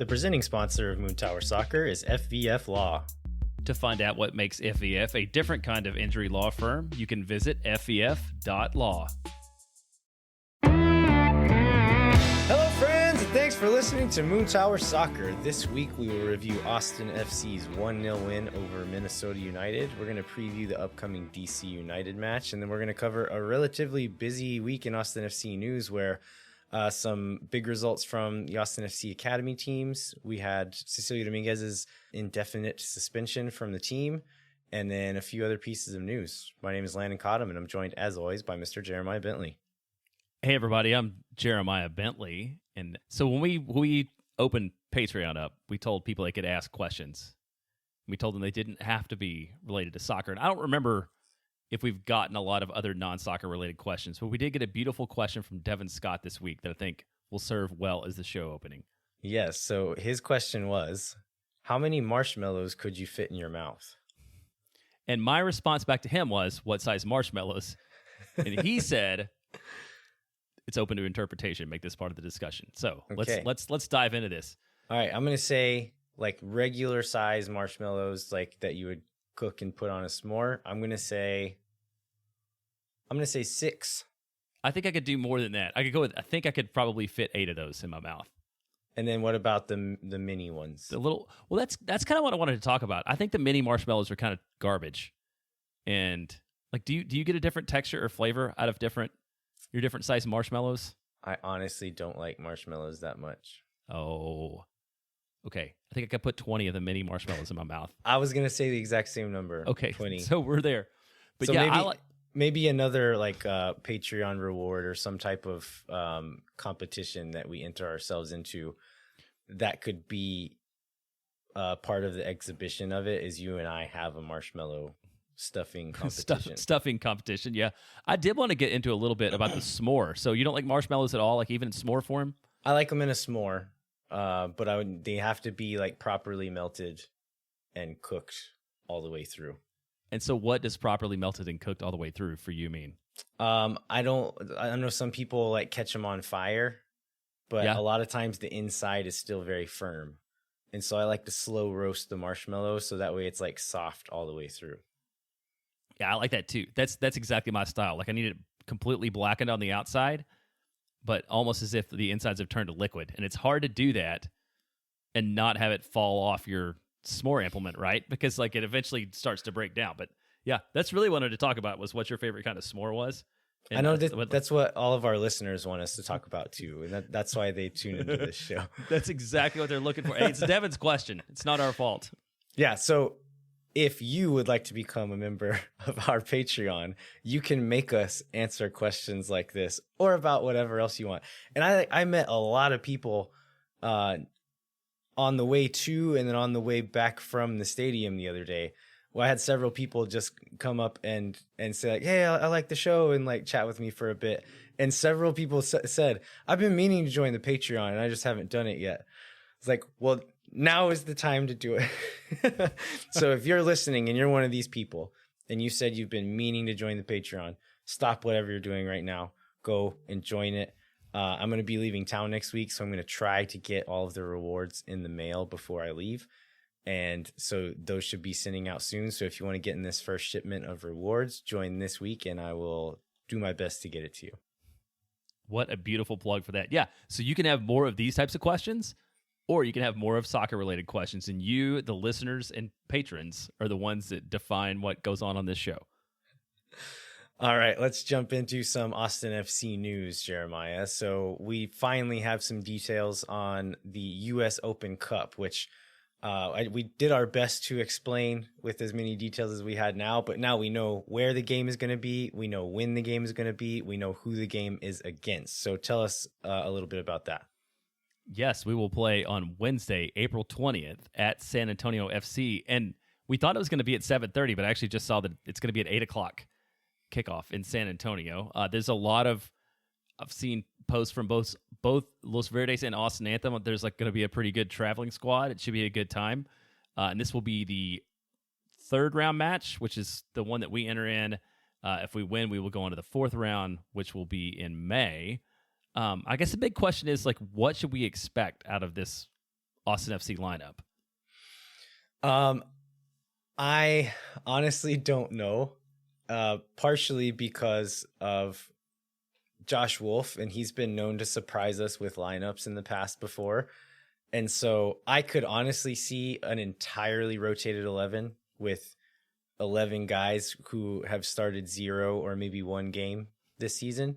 The presenting sponsor of Moon Tower Soccer is FVF Law. To find out what makes FVF a different kind of injury law firm, you can visit fvf.law. Hello, friends, and thanks for listening to Moon Tower Soccer. This week, we will review Austin FC's 1-0 win over Minnesota United. We're going to preview the upcoming DC United match, and then we're going to cover a relatively busy week in Austin FC news where some big results from the Austin FC Academy teams. We had Cecilio Dominguez's indefinite suspension from the team, and then a few other pieces of news. My name is Landon Cottom, and I'm joined, as always, by Mr. Jeremiah Bentley. Hey, everybody, I'm Jeremiah Bentley. And so when we opened Patreon up, we told people they could ask questions. We told them they didn't have to be related to soccer. And I don't remember if we've gotten a lot of other non-soccer related questions, but we did get a beautiful question from Devin Scott this week that I think will serve well as the show opening. Yes, so his question was, how many marshmallows could you fit in your mouth? And my response back to him was, what size marshmallows? And he said, it's open to interpretation. Make this part of the discussion. So Okay. let's dive into this. All right, I'm going to say like regular size marshmallows like that you would cook and put on a s'more. I'm going to say 6. I think I could do more than that. I think I could probably fit 8 of those in my mouth. And then what about the mini ones? That's kind of what I wanted to talk about. I think the mini marshmallows are kind of garbage. And like, do you get a different texture or flavor out of your different size marshmallows? I honestly don't like marshmallows that much. Oh, okay. I think I could put 20 of the mini marshmallows in my mouth. I was going to say the exact same number. Okay, 20. so we're there. But so yeah, maybe another like Patreon reward or some type of competition that we enter ourselves into that could be part of the exhibition of it is you and I have a marshmallow stuffing competition. Stuffing competition, yeah. I did want to get into a little bit about the s'more. So you don't like marshmallows at all, like even in s'more form? I like them in a s'more, but they have to be like properly melted and cooked all the way through. And so what does properly melted and cooked all the way through for you mean? I know some people like catch them on fire, but a lot of times the inside is still very firm. And so I like to slow roast the marshmallow so that way it's like soft all the way through. Yeah, I like that too. That's exactly my style. Like I need it completely blackened on the outside, but almost as if the insides have turned to liquid. And it's hard to do that and not have it fall off your s'more implement, right? Because like it eventually starts to break down. But yeah, that's really what I wanted to talk about was what your favorite kind of s'more was. And I know that's what all of our listeners want us to talk about too. And that's why they tune into this show. That's exactly what they're looking for. Hey, it's Devin's question. It's not our fault. Yeah, so if you would like to become a member of our Patreon, you can make us answer questions like this or about whatever else you want. And I met a lot of people on the way to and then on the way back from the stadium the other day. Well, I had several people just come up and say like, hey, I like the show and like chat with me for a bit. And several people said, I've been meaning to join the Patreon and I just haven't done it yet. It's like, well, now is the time to do it. So if you're listening and you're one of these people and you said you've been meaning to join the Patreon, stop whatever you're doing right now. Go and join it. I'm going to be leaving town next week, so I'm going to try to get all of the rewards in the mail before I leave. And so those should be sending out soon. So if you want to get in this first shipment of rewards, join this week and I will do my best to get it to you. What a beautiful plug for that. Yeah. So you can have more of these types of questions, or you can have more of soccer-related questions, and you, the listeners and patrons, are the ones that define what goes on this show. All right, let's jump into some Austin FC news, Jeremiah. So we finally have some details on the U.S. Open Cup, which we did our best to explain with as many details as we had now, but now we know where the game is going to be. We know when the game is going to be. We know who the game is against. So tell us a little bit about that. Yes, we will play on Wednesday, April 20th at San Antonio FC. And we thought it was going to be at 7:30, but I actually just saw that it's going to be at 8 o'clock kickoff in San Antonio. There's a lot of, I've seen posts from both Los Verdes and Austin Anthem. There's like going to be a pretty good traveling squad. It should be a good time. And this will be the third round match, which is the one that we enter in. If we win, we will go on to the fourth round, which will be in May. I guess the big question is, like, what should we expect out of this Austin FC lineup? I honestly don't know. Partially because of Josh Wolf, and he's been known to surprise us with lineups in the past before. And so I could honestly see an entirely rotated 11 with 11 guys who have started 0 or maybe 1 game this season.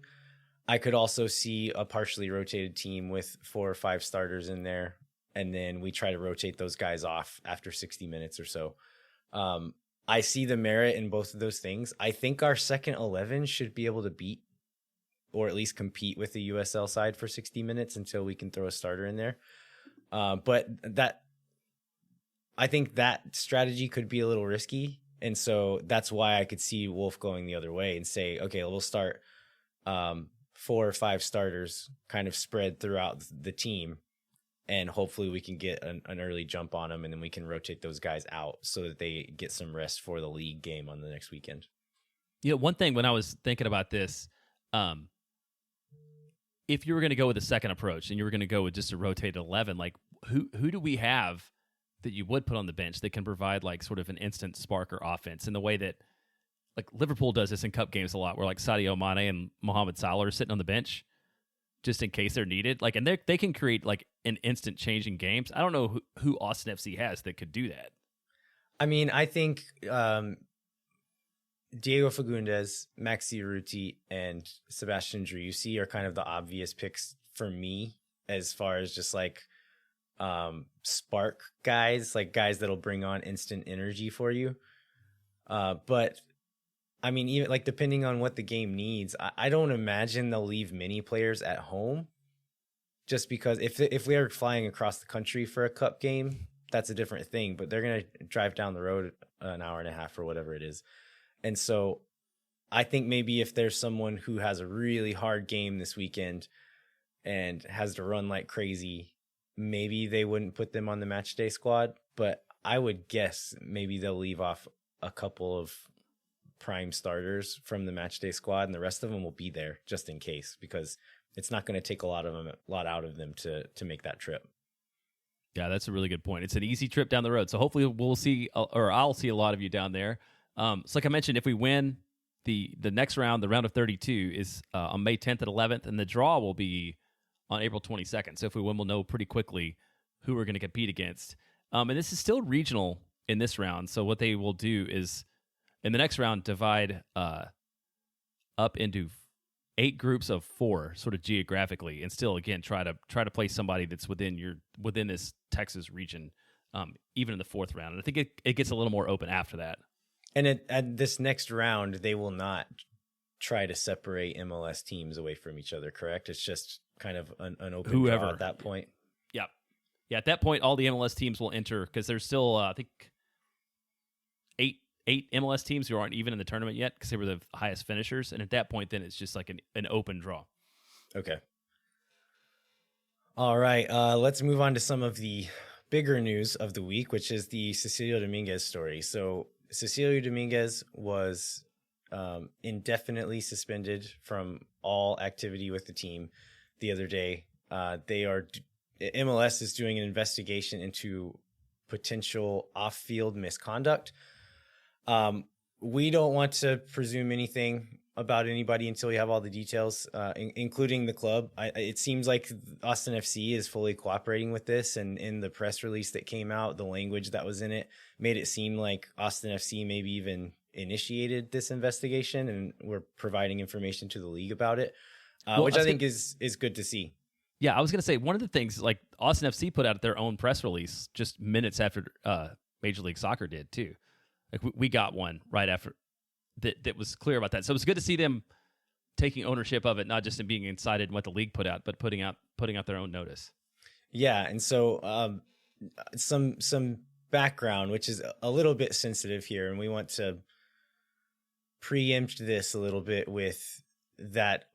I could also see a partially rotated team with 4 or 5 starters in there, and then we try to rotate those guys off after 60 minutes or so. I see the merit in both of those things. I think our second 11 should be able to beat or at least compete with the USL side for 60 minutes until we can throw a starter in there. But I think that strategy could be a little risky. And so that's why I could see Wolf going the other way and say, okay, we'll start 4 or 5 starters kind of spread throughout the team. And hopefully we can get an early jump on them, and then we can rotate those guys out so that they get some rest for the league game on the next weekend. Yeah, one thing when I was thinking about this, if you were going to go with a second approach and you were going to go with just a rotated 11, like who do we have that you would put on the bench that can provide like sort of an instant spark or offense in the way that like Liverpool does this in cup games a lot, where like Sadio Mane and Mohamed Salah are sitting on the bench just in case they're needed. Like, and they can create like an instant change in games. I don't know who Austin FC has that could do that. I mean, I think Diego Fagundes, Maxi Urruti, and Sebastian Driussi are kind of the obvious picks for me as far as just like spark guys, like guys that'll bring on instant energy for you. But I mean, even like depending on what the game needs, I don't imagine they'll leave many players at home, just because if we are flying across the country for a cup game, that's a different thing. But they're gonna drive down the road an hour and a half or whatever it is, and so I think maybe if there's someone who has a really hard game this weekend and has to run like crazy, maybe they wouldn't put them on the match day squad. But I would guess maybe they'll leave off a couple of prime starters from the match day squad, and the rest of them will be there just in case, because it's not going to take a lot out of them to make that trip. Yeah, that's a really good point. It's an easy trip down the road, so hopefully we'll see, or I'll see a lot of you down there. So like I mentioned, if we win the next round, the round of 32 is on May 10th at 11th, and the draw will be on April 22nd. So if we win, we'll know pretty quickly who we're going to compete against. And this is still regional in this round, so what they will do is in the next round divide up into 8 groups of 4, sort of geographically, and still again try to play somebody that's within this Texas region, even in the 4th round. And I think it gets a little more open after that. And at this next round, they will not try to separate MLS teams away from each other, correct? It's just kind of an open draw at that point. Yeah. Yeah, at that point, all the MLS teams will enter, because there's still, I think, 8 MLS teams who aren't even in the tournament yet because they were the highest finishers. And at that point, then it's just like an open draw. Okay. All right. Let's move on to some of the bigger news of the week, which is the Cecilio Dominguez story. So Cecilio Dominguez was indefinitely suspended from all activity with the team the other day. MLS is doing an investigation into potential off-field misconduct. We don't want to presume anything about anybody until we have all the details, including the club. It seems like Austin FC is fully cooperating with this, and in the press release that came out, the language that was in it made it seem like Austin FC maybe even initiated this investigation, and we're providing information to the league about it, which I think is good to see. Yeah, I was going to say, one of the things, like Austin FC put out their own press release just minutes after Major League Soccer did too. Like we got one right after that was clear about that. So it was good to see them taking ownership of it, not just in being incited in what the league put out, but putting out their own notice. Yeah, and so some background, which is a little bit sensitive here, and we want to preempt this a little bit with that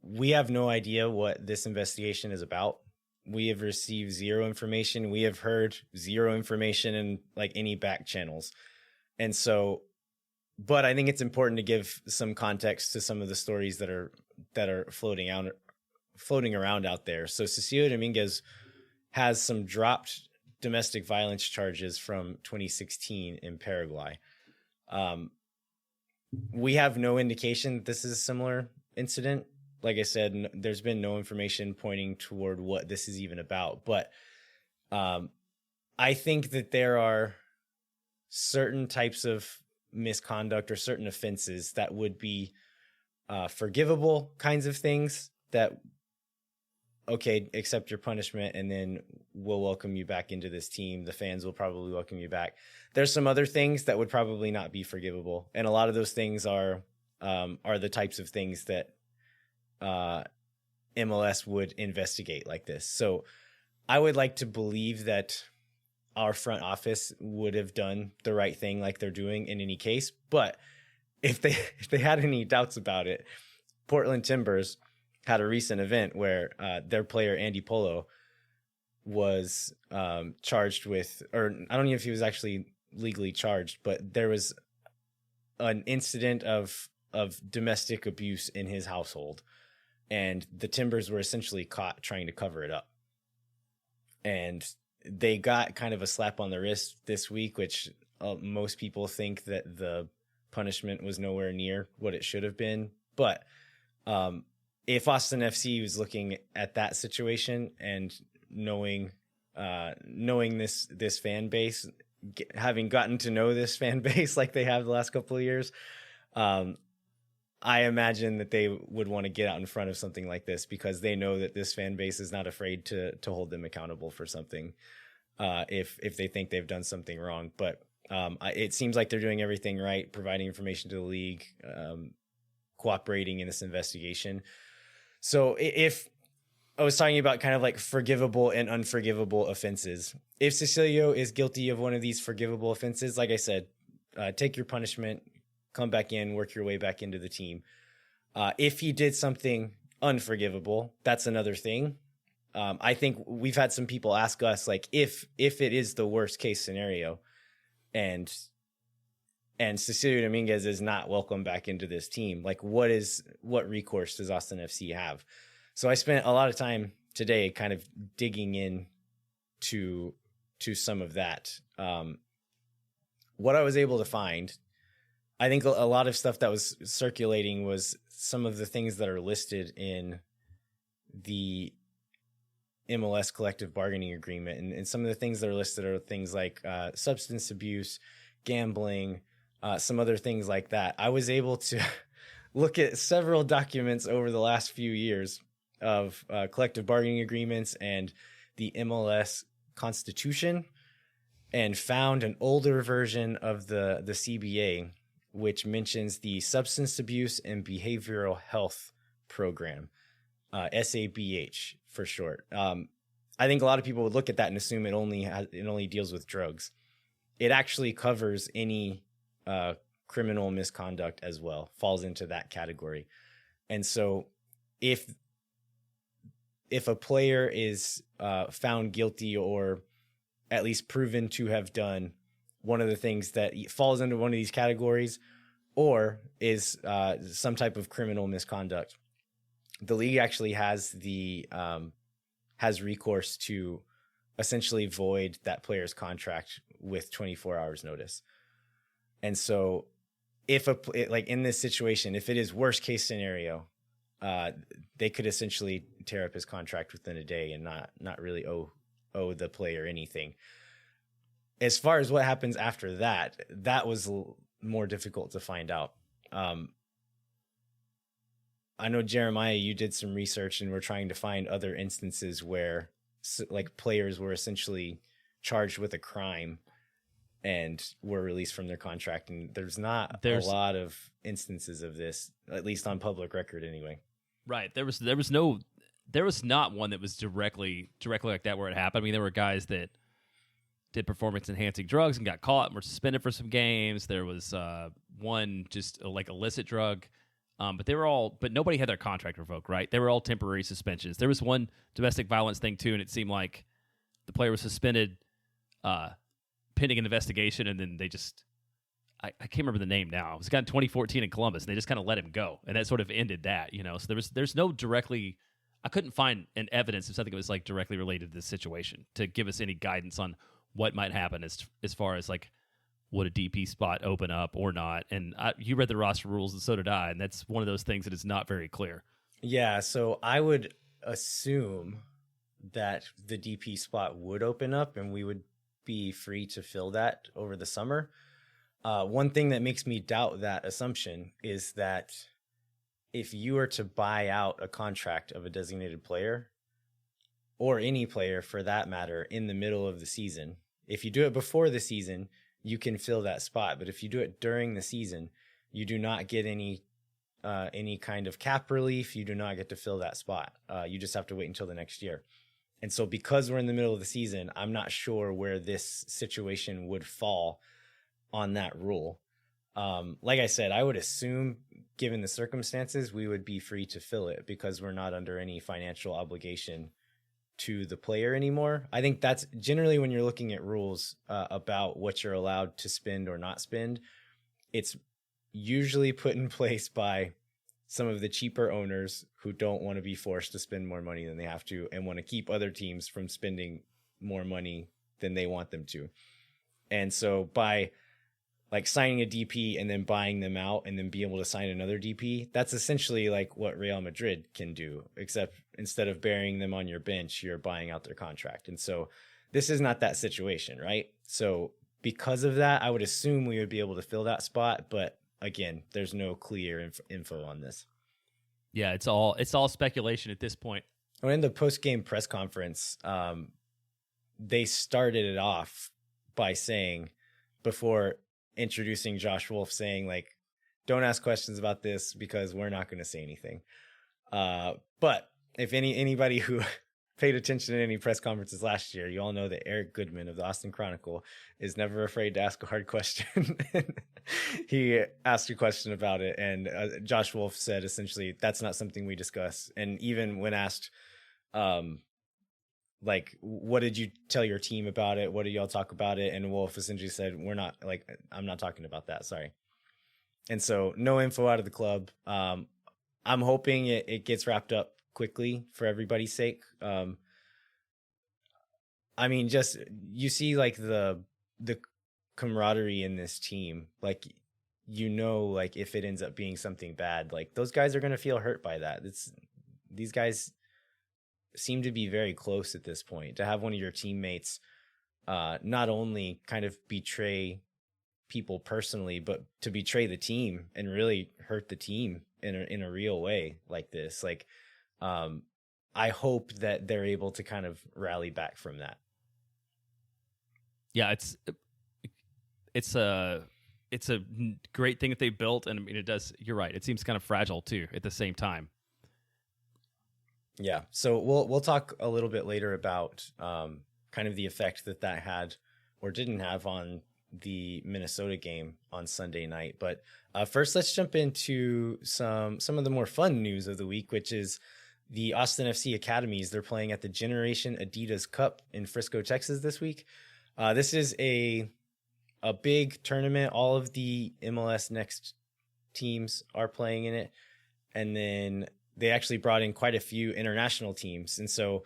we have no idea what this investigation is about. We have received zero information. We have heard zero information in like any back channels. And so, but I think it's important to give some context to some of the stories that are floating around out there. So Cecilio Dominguez has some dropped domestic violence charges from 2016 in Paraguay. We have no indication that this is a similar incident. Like I said, there's been no information pointing toward what this is even about. But I think that there are certain types of misconduct or certain offenses that would be forgivable kinds of things that, okay, accept your punishment and then we'll welcome you back into this team. The fans will probably welcome you back. There's some other things that would probably not be forgivable. And a lot of those things are the types of things that MLS would investigate like this. So I would like to believe that our front office would have done the right thing like they're doing in any case. But if they had any doubts about it, Portland Timbers had a recent event where their player Andy Polo was charged with, or I don't know if he was actually legally charged, but there was an incident of domestic abuse in his household, and the Timbers were essentially caught trying to cover it up. And they got kind of a slap on the wrist this week, which most people think that the punishment was nowhere near what it should have been. But if Austin FC was looking at that situation and knowing this fan base, having gotten to know this fan base like they have the last couple of years, I imagine that they would want to get out in front of something like this because they know that this fan base is not afraid to hold them accountable for something if they think they've done something wrong. But it seems like they're doing everything right, providing information to the league, cooperating in this investigation. So if I was talking about kind of like forgivable and unforgivable offenses, if Cecilio is guilty of one of these forgivable offenses, like I said, take your punishment, come back in, work your way back into the team. If he did something unforgivable, that's another thing. I think we've had some people ask us, like, if it is the worst case scenario and Cecilio Dominguez is not welcome back into this team, like what recourse does Austin FC have? So I spent a lot of time today kind of digging in to some of that. What I was able to find, I think a lot of stuff that was circulating was some of the things that are listed in the MLS collective bargaining agreement. And some of the things that are listed are things like substance abuse, gambling, some other things like that. I was able to look at several documents over the last few years of collective bargaining agreements and the MLS Constitution, and found an older version of the CBA, which mentions the Substance Abuse and Behavioral Health Program, SABH for short. I think a lot of people would look at that and assume it only deals with drugs. It actually covers any criminal misconduct as well, falls into that category. And so if a player is found guilty or at least proven to have done one of the things that falls into one of these categories, or is some type of criminal misconduct, the league actually has recourse to essentially void that player's contract with 24 hours notice. And so like in this situation, if it is worst case scenario, they could essentially tear up his contract within a day and not really owe the player anything. As far as what happens after that was more difficult to find out. I know, Jeremiah, you did some research and were trying to find other instances where like players were essentially charged with a crime and were released from their contract. And there's a lot of instances of this, at least on public record anyway. Right. There was not one that was directly like that where it happened. I mean, there were guys that did performance enhancing drugs and got caught and were suspended for some games. There was one just like illicit drug, but nobody had their contract revoked. Right? They were all temporary suspensions. There was one domestic violence thing too, and it seemed like the player was suspended pending an investigation, and then they just I can't remember the name now. It was a guy in 2014 in Columbus, and they just kind of let him go, and that sort of ended that. So there's no directly. I couldn't find an evidence of something that was like directly related to this situation to give us any guidance on what might happen as far as like would a DP spot open up or not. And you read the roster rules, and so did I, and that's one of those things that is not very clear. Yeah, so I would assume that the DP spot would open up and we would be free to fill that over the summer. One thing that makes me doubt that assumption is that if you were to buy out a contract of a designated player, or any player for that matter, in the middle of the season, if you do it before the season, you can fill that spot. But if you do it during the season, you do not get any kind of cap relief. You do not get to fill that spot. You just have to wait until the next year. And so because we're in the middle of the season, I'm not sure where this situation would fall on that rule. Like I said, I would assume, given the circumstances, we would be free to fill it because we're not under any financial obligation to the player anymore. I think that's generally when you're looking at rules about what you're allowed to spend or not spend, it's usually put in place by some of the cheaper owners who don't want to be forced to spend more money than they have to and want to keep other teams from spending more money than they want them to. And so by like signing a DP and then buying them out and then be able to sign another DP, that's essentially like what Real Madrid can do, except instead of burying them on your bench, you're buying out their contract. And so this is not that situation, right? So because of that, I would assume we would be able to fill that spot. But again, there's no clear info on this. Yeah, it's all speculation at this point. When in the post-game press conference, they started it off by saying, before introducing Josh Wolf, saying like, don't ask questions about this because we're not going to say anything. But if anybody who paid attention to any press conferences last year, you all know that Eric Goodman of the Austin Chronicle is never afraid to ask a hard question. He asked a question about it, and Josh Wolf said essentially that's not something we discuss. And even when asked, like, what did you tell your team about it? What did y'all talk about it? And Wolf essentially said, I'm not talking about that. Sorry. And so no info out of the club. I'm hoping it gets wrapped up quickly for everybody's sake. I mean, just you see like the camaraderie in this team, like, like if it ends up being something bad, like those guys are going to feel hurt by that. These guys seem to be very close at this point. To have one of your teammates not only kind of betray people personally, but to betray the team and really hurt the team in a real way like this. Like, I hope that they're able to kind of rally back from that. Yeah, it's a great thing that they built, and I mean, it does. You're right. It seems kind of fragile too at the same time. Yeah. So we'll talk a little bit later about kind of the effect that had or didn't have on the Minnesota game on Sunday night. But first, let's jump into some of the more fun news of the week, which is the Austin FC Academies. They're playing at the Generation Adidas Cup in Frisco, Texas this week. This is a big tournament. All of the MLS Next teams are playing in it. And then they actually brought in quite a few international teams. And so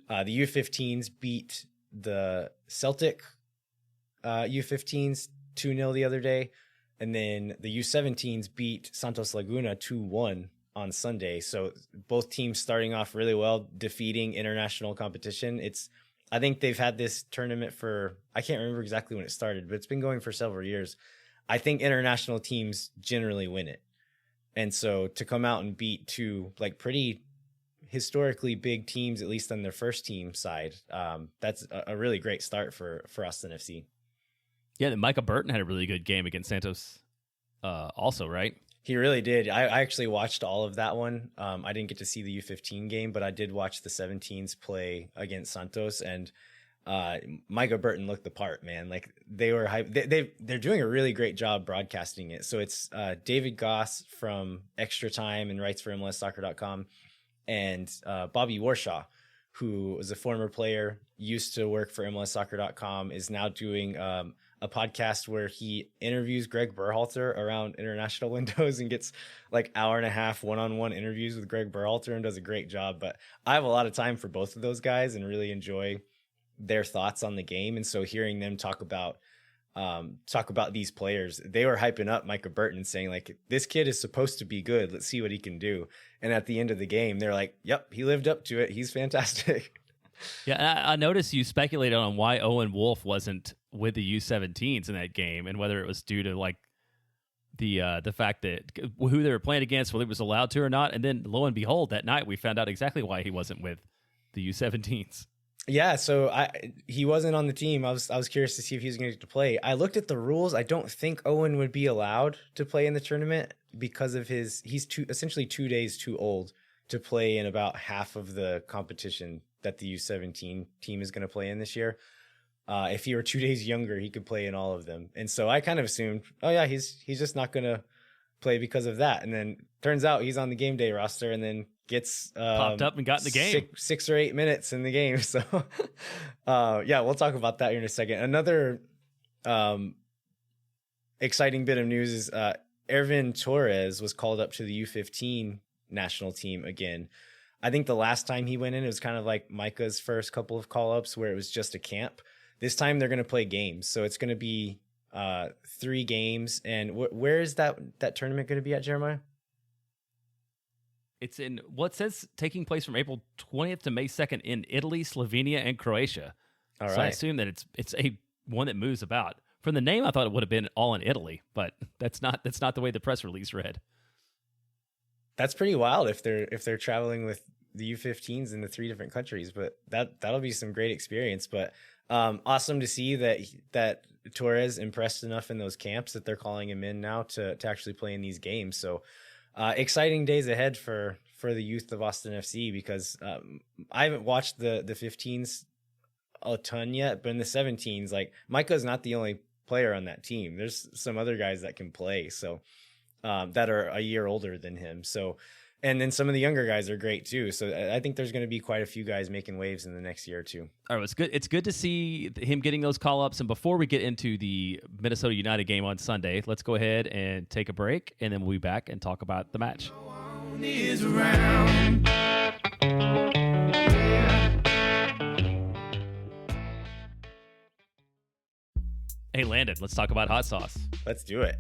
the U15s beat the Celtic U15s 2-0 the other day. And then the U17s beat Santos Laguna 2-1 on Sunday. So both teams starting off really well, defeating international competition. I think they've had this tournament for, I can't remember exactly when it started, but it's been going for several years. I think international teams generally win it. And so to come out and beat two like pretty historically big teams, at least on their first team side, that's a really great start for Austin FC. Yeah, and Micah Burton had a really good game against Santos also, right? He really did. I actually watched all of that one. I didn't get to see the U15 game, but I did watch the 17s play against Santos, and Micah Burton looked the part, man. Like they were hype. They're doing a really great job broadcasting it. So it's David Goss from Extra Time and writes for MLSsoccer.com, and Bobby Warshaw, who was a former player, used to work for MLSsoccer.com, is now doing a a podcast where he interviews Greg Berhalter around international windows and gets like hour and a half one-on-one interviews with Greg Berhalter and does a great job. But I have a lot of time for both of those guys and really enjoy their thoughts on the game. And so hearing them talk about these players, they were hyping up Micah Burton, saying like, this kid is supposed to be good. Let's see what he can do. And at the end of the game, they're like, yep, he lived up to it. He's fantastic. Yeah, I noticed you speculated on why Owen Wolf wasn't with the U17s in that game, and whether it was due to like the fact that who they were playing against, whether he was allowed to or not. And then lo and behold, that night we found out exactly why he wasn't with the U17s. Yeah, so he wasn't on the team. I was curious to see if he was going to get to play. I looked at the rules. I don't think Owen would be allowed to play in the tournament because of he's essentially 2 days too old to play in about half of the competition that the U17 team is going to play in this year. If he were 2 days younger, he could play in all of them. And so I kind of assumed, oh yeah, he's just not going to play because of that. And then turns out he's on the game day roster and then gets popped up and got in the game 6 or 8 minutes in the game. So yeah, we'll talk about that here in a second. Another exciting bit of news is Ervin Torres was called up to the U15 national team again. I think the last time he went in, it was kind of like Micah's first couple of call-ups where it was just a camp. This time they're going to play games. So it's going to be 3 games. And where is that tournament going to be at, Jeremiah? It's in what says taking place from April 20th to May 2nd in Italy, Slovenia, and Croatia. All so right. I assume that it's a one that moves about. From the name, I thought it would have been all in Italy, but that's not the way the press release read. That's pretty wild if they're traveling with the U15s in the 3 different countries, but that'll be some great experience. But awesome to see that Torres impressed enough in those camps that they're calling him in now to actually play in these games. So exciting days ahead for the youth of Austin FC, because I haven't watched the 15s a ton yet, but in the 17s, like Micah's not the only player on that team. There's some other guys that can play, so that are a year older than him. So, and then some of the younger guys are great too. So I think there's going to be quite a few guys making waves in the next year or two. All right, it's good to see him getting those call-ups. And before we get into the Minnesota United game on Sunday, let's go ahead and take a break, and then we'll be back and talk about the match. Hey, Landon, let's talk about hot sauce. Let's do it.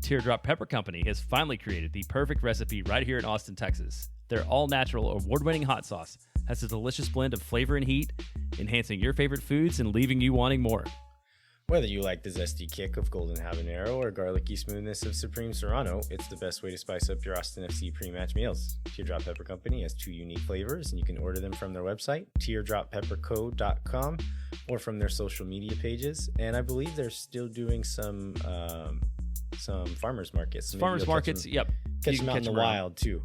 Teardrop Pepper Company has finally created the perfect recipe right here in Austin, Texas. Their all-natural, award-winning hot sauce has a delicious blend of flavor and heat, enhancing your favorite foods and leaving you wanting more. Whether you like the zesty kick of golden habanero or garlicky smoothness of supreme serrano, it's the best way to spice up your Austin FC pre-match meals. Teardrop Pepper Company has 2 unique flavors, and you can order them from their website, teardroppepperco.com, or from their social media pages. And I believe they're still doing some farmers markets. So farmers markets, yep. Catch them out in the wild too.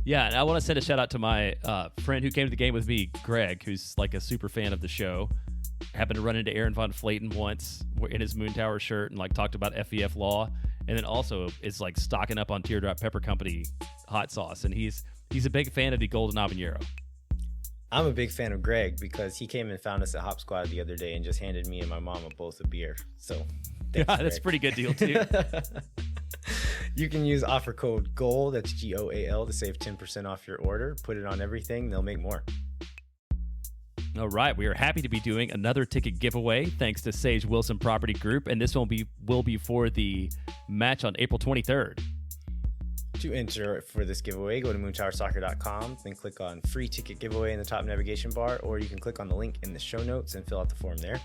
Yeah, and I want to send a shout out to my friend who came to the game with me, Greg, who's like a super fan of the show. Happened to run into Aaron Von Flaten once in his Moon Tower shirt and like talked about FVF Law, and then also is like stocking up on Teardrop Pepper Company hot sauce, and he's a big fan of the Golden Habanero. I'm a big fan of Greg because he came and found us at Hop Squad the other day and just handed me and my mom both a beer. So yeah, that's a pretty good deal too. You can use offer code GOAL, that's GOAL, to save 10% off your order. Put it on everything, they'll make more. All right, we are happy to be doing another ticket giveaway thanks to Sage Wilson Property Group, and this one will be for the match on April 23rd. To enter for this giveaway, go to moontowersoccer.com, then click on free ticket giveaway in the top navigation bar, or you can click on the link in the show notes and fill out the form there.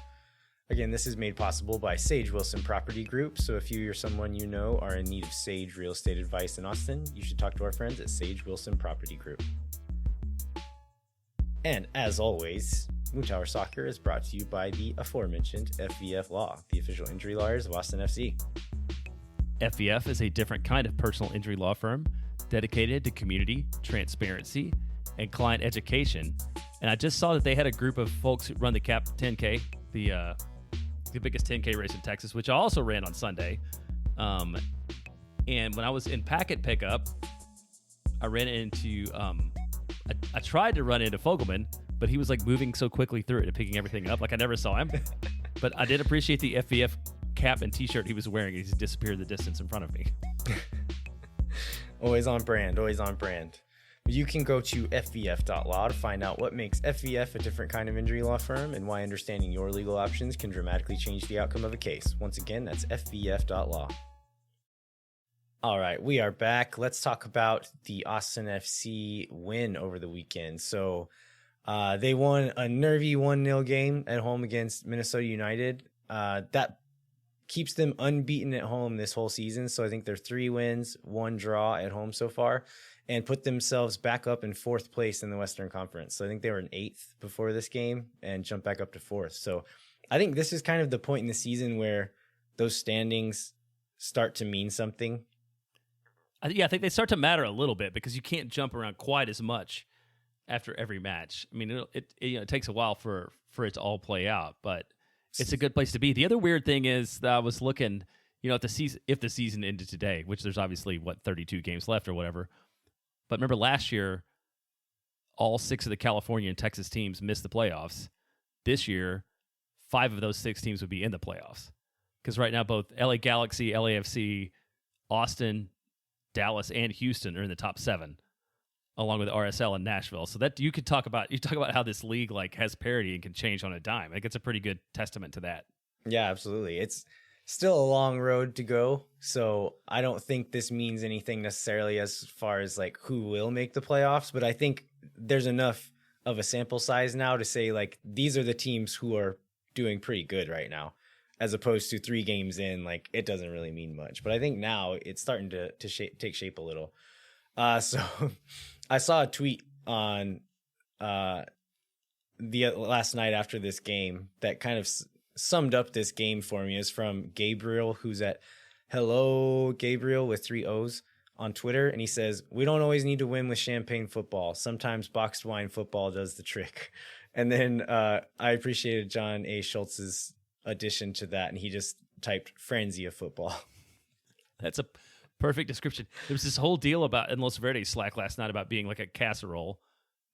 Again, this is made possible by Sage Wilson Property Group, so if you or someone you know are in need of Sage real estate advice in Austin, you should talk to our friends at Sage Wilson Property Group. And as always, Moon Tower Soccer is brought to you by the aforementioned FVF Law, the official injury lawyers of Austin FC. FVF is a different kind of personal injury law firm dedicated to community, transparency, and client education. And I just saw that they had a group of folks who run the Cap 10K, the biggest 10K race in Texas, which I also ran on Sunday. And when I was in packet pickup, I ran into I tried to run into Fogelman, but he was like moving so quickly through it and picking everything up. Like I never saw him. But I did appreciate the FVF cap and t-shirt he was wearing. He's disappeared the distance in front of me. Always on brand, always on brand. You can go to FVF.law to find out what makes FVF a different kind of injury law firm and why understanding your legal options can dramatically change the outcome of a case. Once again, that's FVF.law. All right, we are back. Let's talk about the Austin FC win over the weekend. So they won a nervy 1-0 game at home against Minnesota United. That keeps them unbeaten at home this whole season. So I think they're 3 wins, 1 draw at home so far, and put themselves back up in 4th place in the Western Conference. So I think they were in 8th before this game and jumped back up to 4th. So I think this is kind of the point in the season where those standings start to mean something. Yeah, I think they start to matter a little bit because you can't jump around quite as much after every match. I mean, it takes a while for it to all play out, but it's a good place to be. The other weird thing is that I was looking, if the season ended today, which there's obviously 32 games left or whatever. But remember last year, all 6 of the California and Texas teams missed the playoffs. This year, 5 of those 6 teams would be in the playoffs. Because right now, both LA Galaxy, LAFC, Austin, Dallas, and Houston are in the top 7, along with RSL and Nashville. So that you talk about how this league like has parity and can change on a dime. I think it's a pretty good testament to that. Yeah, absolutely. It's still a long road to go. So I don't think this means anything necessarily as far as like who will make the playoffs, but I think there's enough of a sample size now to say like these are the teams who are doing pretty good right now, as opposed to 3 games in, like it doesn't really mean much. But I think now it's starting to take shape a little. So I saw a tweet on the last night after this game that kind of summed up this game for me. Is from Gabriel, who's at Hello Gabriel with 3 O's on Twitter. And he says, "We don't always need to win with champagne football. Sometimes boxed wine football does the trick." And then I appreciated John A. Schultz's addition to that, and he just typed frenzy of football. That's a perfect description. There was this whole deal about in Los Verdes Slack last night about being like a casserole.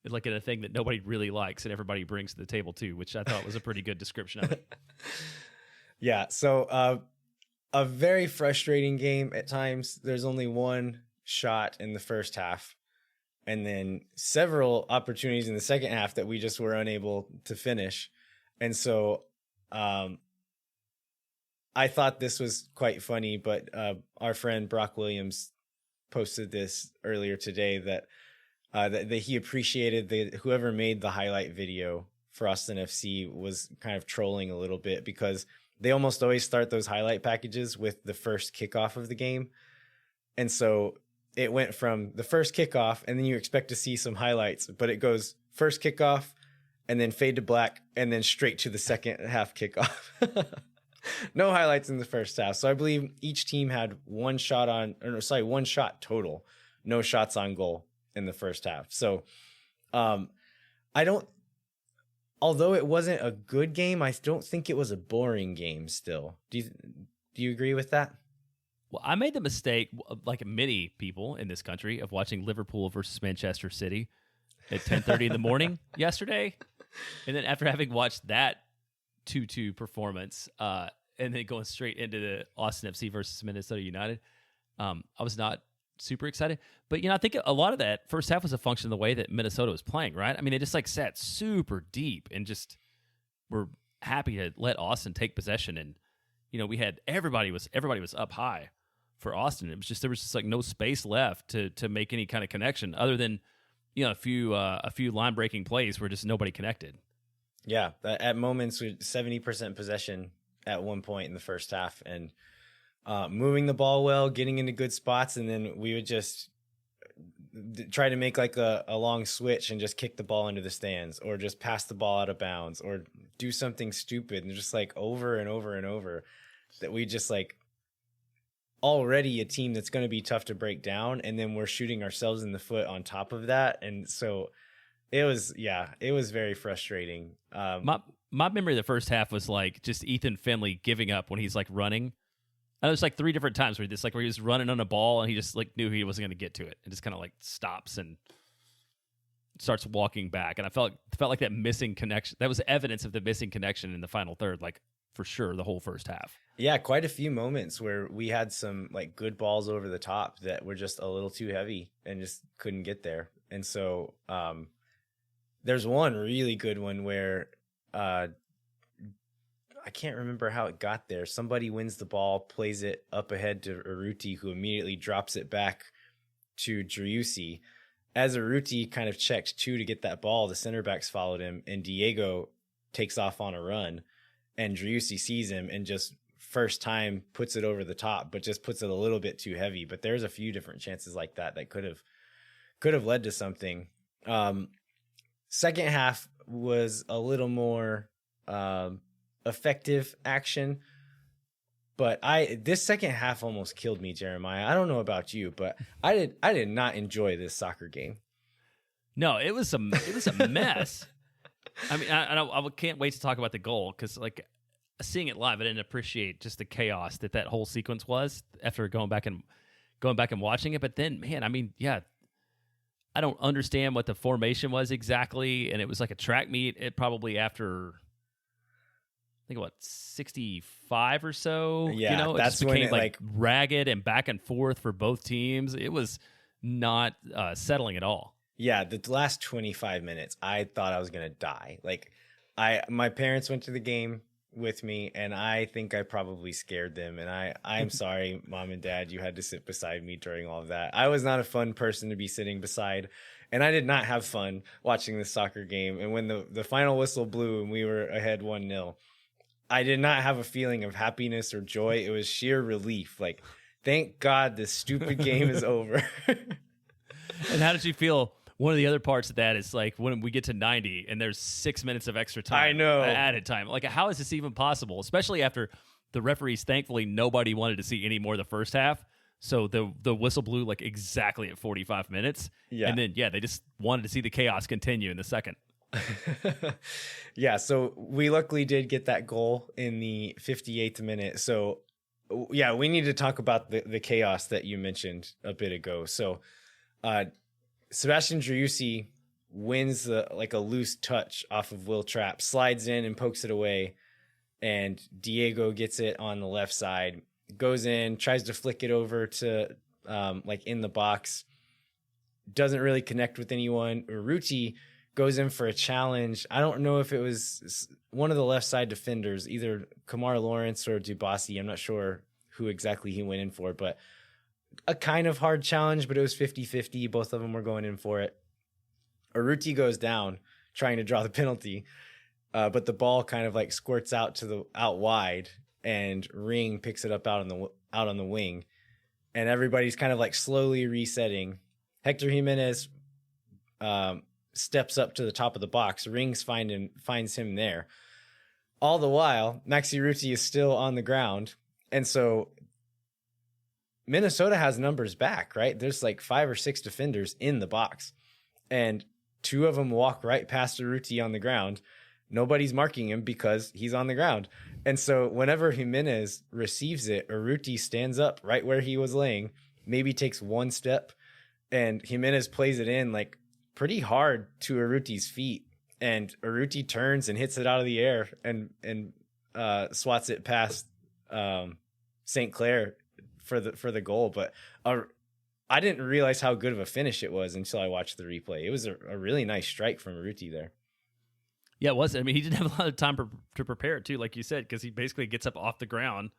It's like a thing that nobody really likes and everybody brings to the table too, which I thought was a pretty good description of it. Yeah, so a very frustrating game at times. There's only 1 shot in the first half, and then several opportunities in the second half that we just were unable to finish. And so I thought this was quite funny, but our friend Brock Williams posted this earlier today that he appreciated whoever made the highlight video for Austin FC was kind of trolling a little bit, because they almost always start those highlight packages with the first kickoff of the game. And so it went from the first kickoff, and then you expect to see some highlights, but it goes first kickoff and then fade to black and then straight to the second half kickoff. No highlights in the first half. So I believe each team had 1 shot total, no shots on goal in the first half. So although it wasn't a good game, I don't think it was a boring game still. Do you agree with that? Well, I made the mistake, like many people in this country, of watching Liverpool versus Manchester City at 10:30 in the morning yesterday. And then after having watched that 2-2 performance, and then going straight into the Austin FC versus Minnesota United, I was not super excited. But, I think a lot of that first half was a function of the way that Minnesota was playing, right? I mean, they just like sat super deep and just were happy to let Austin take possession. And, we had everybody was up high for Austin. It was just, there was just like no space left to make any kind of connection other than, a few line breaking plays where just nobody connected. Yeah. At moments with 70% possession at one point in the first half, and moving the ball well, getting into good spots, and then we would just try to make like a long switch and just kick the ball into the stands, or just pass the ball out of bounds, or do something stupid, and just like over and over and over, that we just like already a team that's going to be tough to break down, and then we're shooting ourselves in the foot on top of that. And so it was very frustrating. My memory of the first half was like just Ethan Finley giving up when he's like running. And there's like 3 different times where he was running on a ball and he just like knew he wasn't going to get to it, and just kind of like stops, and starts walking back, and I felt like that missing connection. That was evidence of the missing connection in the final third, like for sure the whole first half. Yeah, quite a few moments where we had some like good balls over the top that were just a little too heavy and just couldn't get there. And so there's one really good one where I can't remember how it got there. Somebody wins the ball, plays it up ahead to Urruti, who immediately drops it back to Driussi. As Urruti kind of checked two to get that ball, the center backs followed him, and Diego takes off on a run, and Driussi sees him and just first time puts it over the top, but just puts it a little bit too heavy. But there's a few different chances like that could have led to something. Second half was a little more effective action, but this second half almost killed me, Jeremiah. I don't know about you, but I did not enjoy this soccer game. No, it was a mess. I mean, I can't wait to talk about the goal, because like seeing it live, I didn't appreciate just the chaos that whole sequence was after going back and watching it. But then, man, I mean, yeah, I don't understand what the formation was exactly, and it was like a track meet. It probably after, I think, what, 65 or so. Yeah, you know, it that's just when became it, like ragged and back and forth for both teams. It was not settling at all. Yeah, the last 25 minutes, I thought I was gonna die. Like, my parents went to the game with me, and I think I probably scared them. And I'm sorry, Mom and Dad, you had to sit beside me during all of that. I was not a fun person to be sitting beside, and I did not have fun watching this soccer game. And when the final whistle blew and we were ahead 1-0, I did not have a feeling of happiness or joy. It was sheer relief. Like, thank God this stupid game is over. And how did you feel? One of the other parts of that is like when we get to 90 and there's 6 minutes of extra time. I know. Added time. Like, how is this even possible? Especially after the referees, thankfully, nobody wanted to see any more of the first half. So the whistle blew like exactly at 45 minutes. Yeah. And then, they just wanted to see the chaos continue in the second. Yeah, so we luckily did get that goal in the 58th minute. So, yeah, we need to talk about the chaos that you mentioned a bit ago. So, Sebastian Driussi wins a loose touch off of Will Trapp, slides in and pokes it away, and Diego gets it on the left side, goes in, tries to flick it over to in the box, doesn't really connect with anyone. Urruti goes in for a challenge. I don't know if it was one of the left side defenders, either Kamar Lawrence or Dubasi. I'm not sure who exactly he went in for, but a kind of hard challenge, but it was 50-50. Both of them were going in for it. Urruti goes down trying to draw the penalty, but the ball kind of like squirts out out wide, and Ring picks it up out on the wing, and everybody's kind of like slowly resetting. Hector Jimenez steps up to the top of the box. Rings finds him there. All the while, Maxi Urruti is still on the ground, and so Minnesota has numbers back, right? There's like 5 or 6 defenders in the box, and 2 of them walk right past Urruti on the ground. Nobody's marking him because he's on the ground. And so whenever Jimenez receives it, Urruti stands up right where he was laying, maybe takes 1 step, and Jimenez plays it in like pretty hard to Urruti's feet. And Urruti turns and hits it out of the air and swats it past St. Clair for the goal. But I didn't realize how good of a finish it was until I watched the replay. It was a really nice strike from Urruti there. Yeah, it was. I mean, he didn't have a lot of time to prepare it too, like you said, because he basically gets up off the ground,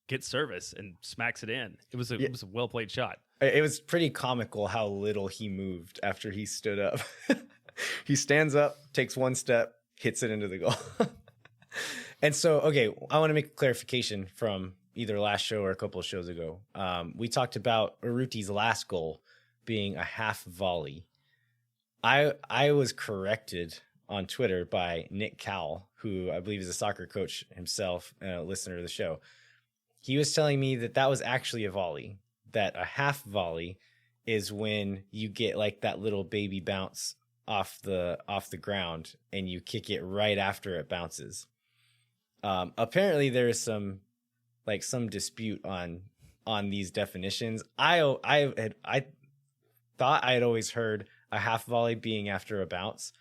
gets service, and smacks it in. It was a well played shot. It was pretty comical how little he moved after he stood up. He stands up, takes 1 step, hits it into the goal. And so, okay, I want to make a clarification from either last show or a couple of shows ago. We talked about Urruti's last goal being a half volley. I was corrected on Twitter by Nick Cowell, who I believe is a soccer coach himself, a listener to the show. He was telling me that was actually a volley, that a half volley is when you get like that little baby bounce off the ground and you kick it right after it bounces. Apparently there is some dispute on these definitions. I thought I had always heard a half volley being after a bounce.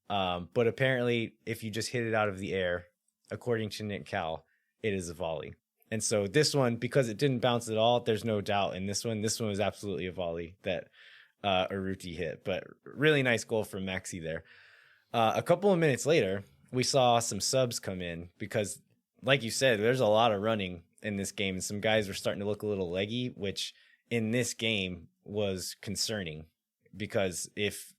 But apparently, if you just hit it out of the air, according to Nick Cal, it is a volley. And so this one, because it didn't bounce at all, there's no doubt in this one. This one was absolutely a volley that Urruti hit. But really nice goal from Maxi there. A couple of minutes later, we saw some subs come in because, like you said, there's a lot of running in this game. And some guys were starting to look a little leggy, which in this game was concerning. Because if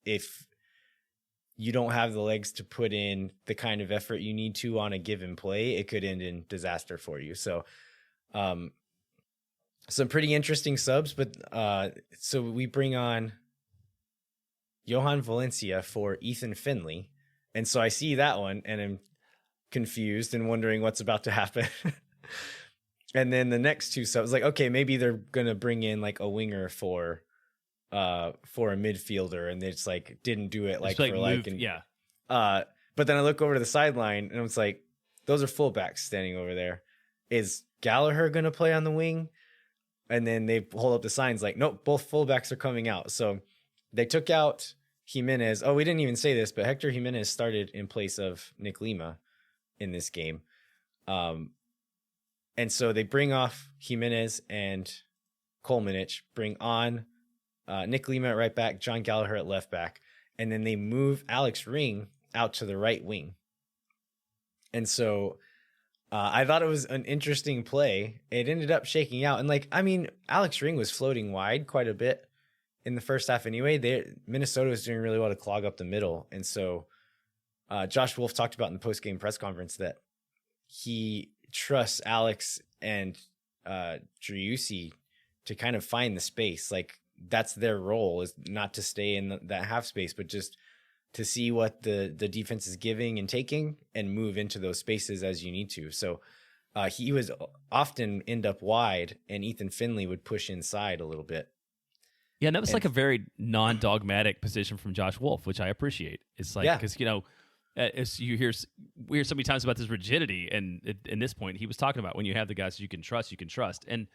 you don't have the legs to put in the kind of effort you need to on a given play, it could end in disaster for you. So some pretty interesting subs, but so we bring on Johan Valencia for Ethan Finley. And so I see that one and I'm confused and wondering what's about to happen. And then the next two subs, like, okay, maybe they're going to bring in like a winger for a midfielder, and they just like didn't do it like for like, and yeah. But then I look over to the sideline and it's like, those are fullbacks standing over there. Is Gallagher going to play on the wing? And then they hold up the signs like, nope, both fullbacks are coming out. So they took out Jimenez. Oh, we didn't even say this, but Hector Jimenez started in place of Nick Lima in this game. And so they bring off Jimenez and Kolmanich, bring on Nick Lima at right back, John Gallagher at left back, and then they move Alex Ring out to the right wing. And so I thought it was an interesting play. It ended up shaking out. And like, I mean, Alex Ring was floating wide quite a bit in the first half anyway. Minnesota was doing really well to clog up the middle. And so Josh Wolf talked about in the post-game press conference that he trusts Alex and Driussi to kind of find the space. Like, that's their role, is not to stay in that half space, but just to see what the defense is giving and taking and move into those spaces as you need to. So he was often end up wide, and Ethan Finley would push inside a little bit. Yeah, and that was like a very non-dogmatic position from Josh Wolf, which I appreciate. It's like, because, you know, as we hear so many times about this rigidity, and in this point, he was talking about when you have the guys you can trust. And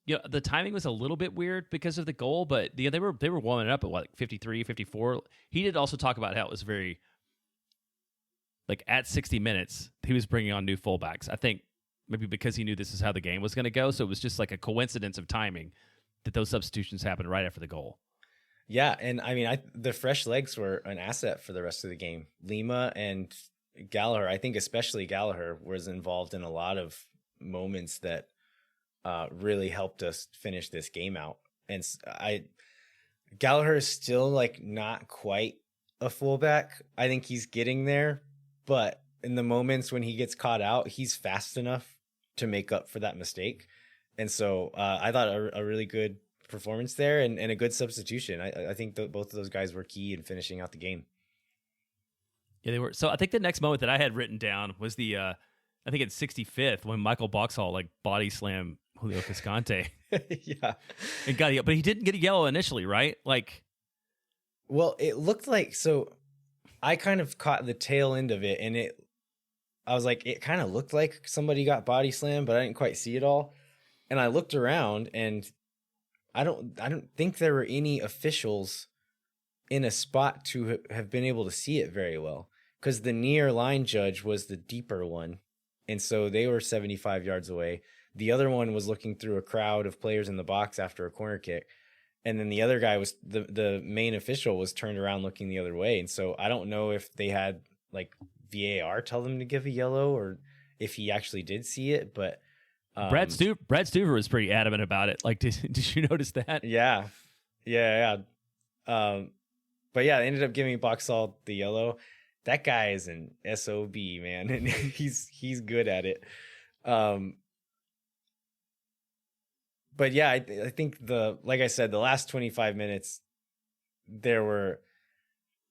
you know, the timing was a little bit weird because of the goal, but they were warming it up at what, like 53, 54. He did also talk about how it was very, like, at 60 minutes, he was bringing on new fullbacks. I think maybe because he knew this is how the game was going to go, so it was just like a coincidence of timing that those substitutions happened right after the goal. Yeah, and I mean, the fresh legs were an asset for the rest of the game. Lima and Gallagher, I think especially Gallagher, was involved in a lot of moments that really helped us finish this game out. And Gallagher is still like not quite a fullback. I think he's getting there, but in the moments when he gets caught out, he's fast enough to make up for that mistake. And so I thought a really good performance there and a good substitution. I think both of those guys were key in finishing out the game. Yeah, they were. So I think the next moment that I had written down was I think it's 65th when Michael Boxhall like body slammed Julio Cascante. Yeah. And but he didn't get a yellow initially, right? Like, well, it looked like, so I kind of caught the tail end of it, and I was like, it kind of looked like somebody got body slammed, but I didn't quite see it all. And I looked around, and I don't think there were any officials in a spot to have been able to see it very well, because the near line judge was the deeper one. And so they were 75 yards away. The other one was looking through a crowd of players in the box after a corner kick. And then the other guy was the main official was turned around looking the other way. And so I don't know if they had like VAR tell them to give a yellow or if he actually did see it, but Brad Stuver was pretty adamant about it. Like, did you notice that? Yeah. But yeah, they ended up giving Boxall the yellow. That guy is an SOB, man, and he's good at it. But yeah, I think like I said, the last 25 minutes, there were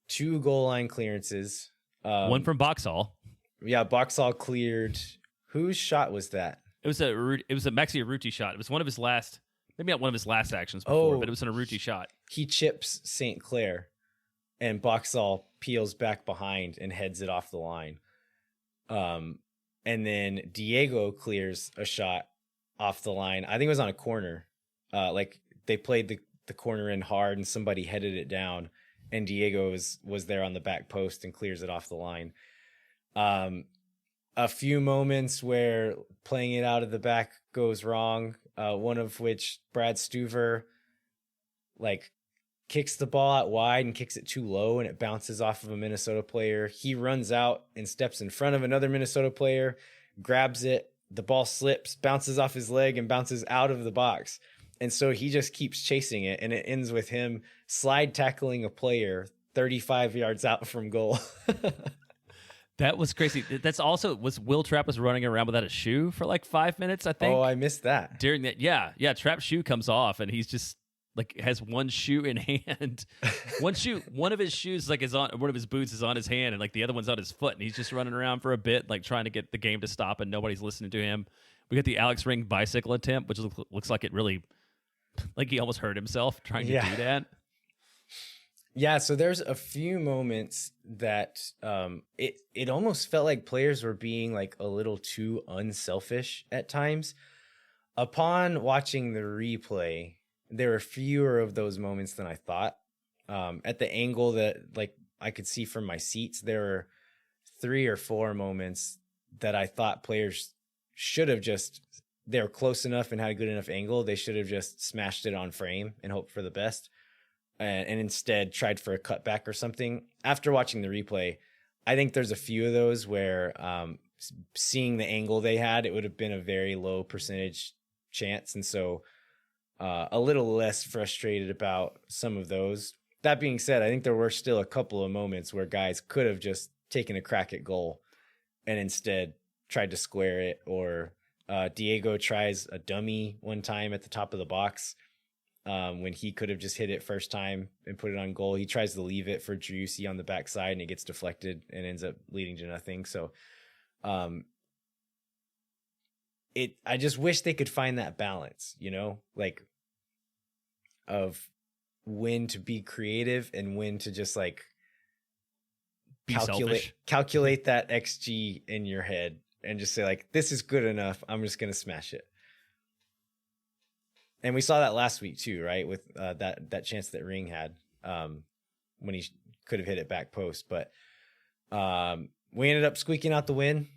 2 goal line clearances. One from Boxall. Yeah, Boxall cleared. Whose shot was that? It was a Maxi Urruti shot. It was one of his last, maybe not one of his last actions before, but it was an Urruti shot. He chips St. Clair, and Boxall peels back behind and heads it off the line. And then Diego clears a shot off the line. I think it was on a corner. Like they played the corner in hard and somebody headed it down, and Diego was there on the back post and clears it off the line. A few moments where playing it out of the back goes wrong. One of which Brad Stuver like kicks the ball out wide and kicks it too low, and it bounces off of a Minnesota player. He runs out and steps in front of another Minnesota player, grabs it. The ball slips, bounces off his leg, and bounces out of the box. And so he just keeps chasing it, and it ends with him slide tackling a player 35 yards out from goal. That was crazy. That's also Will Trapp was running around without a shoe for like 5 minutes, I think. Oh, I missed that. During that, yeah. Trapp's shoe comes off, and he's just like has one shoe in hand. One of his shoes like is on, one of his boots is on his hand, and like the other one's on his foot, and he's just running around for a bit, like trying to get the game to stop, and nobody's listening to him. We got the Alex Ring bicycle attempt, which looks like it really, like he almost hurt himself trying to do that. Yeah, so there's a few moments that it almost felt like players were being like a little too unselfish at times. Upon watching the replay, there were fewer of those moments than I thought. At the angle that like I could see from my seats, there were 3 or 4 moments that I thought players should have just, they were close enough and had a good enough angle. They should have just smashed it on frame and hoped for the best. And instead tried for a cutback or something. After watching the replay, I think there's a few of those where seeing the angle they had, it would have been a very low percentage chance. And so a little less frustrated about some of those. That being said, I think there were still a couple of moments where guys could have just taken a crack at goal and instead tried to square it. Or Diego tries a dummy one time at the top of the box. When he could have just hit it first time and put it on goal. He tries to leave it for Driussi on the backside, and it gets deflected and ends up leading to nothing. So I just wish they could find that balance, you know, like of when to be creative and when to just like calculate that XG in your head and just say like, this is good enough. I'm just going to smash it. And we saw that last week too, right? With that chance that Ring had when he could have hit it back post. But we ended up squeaking out the win.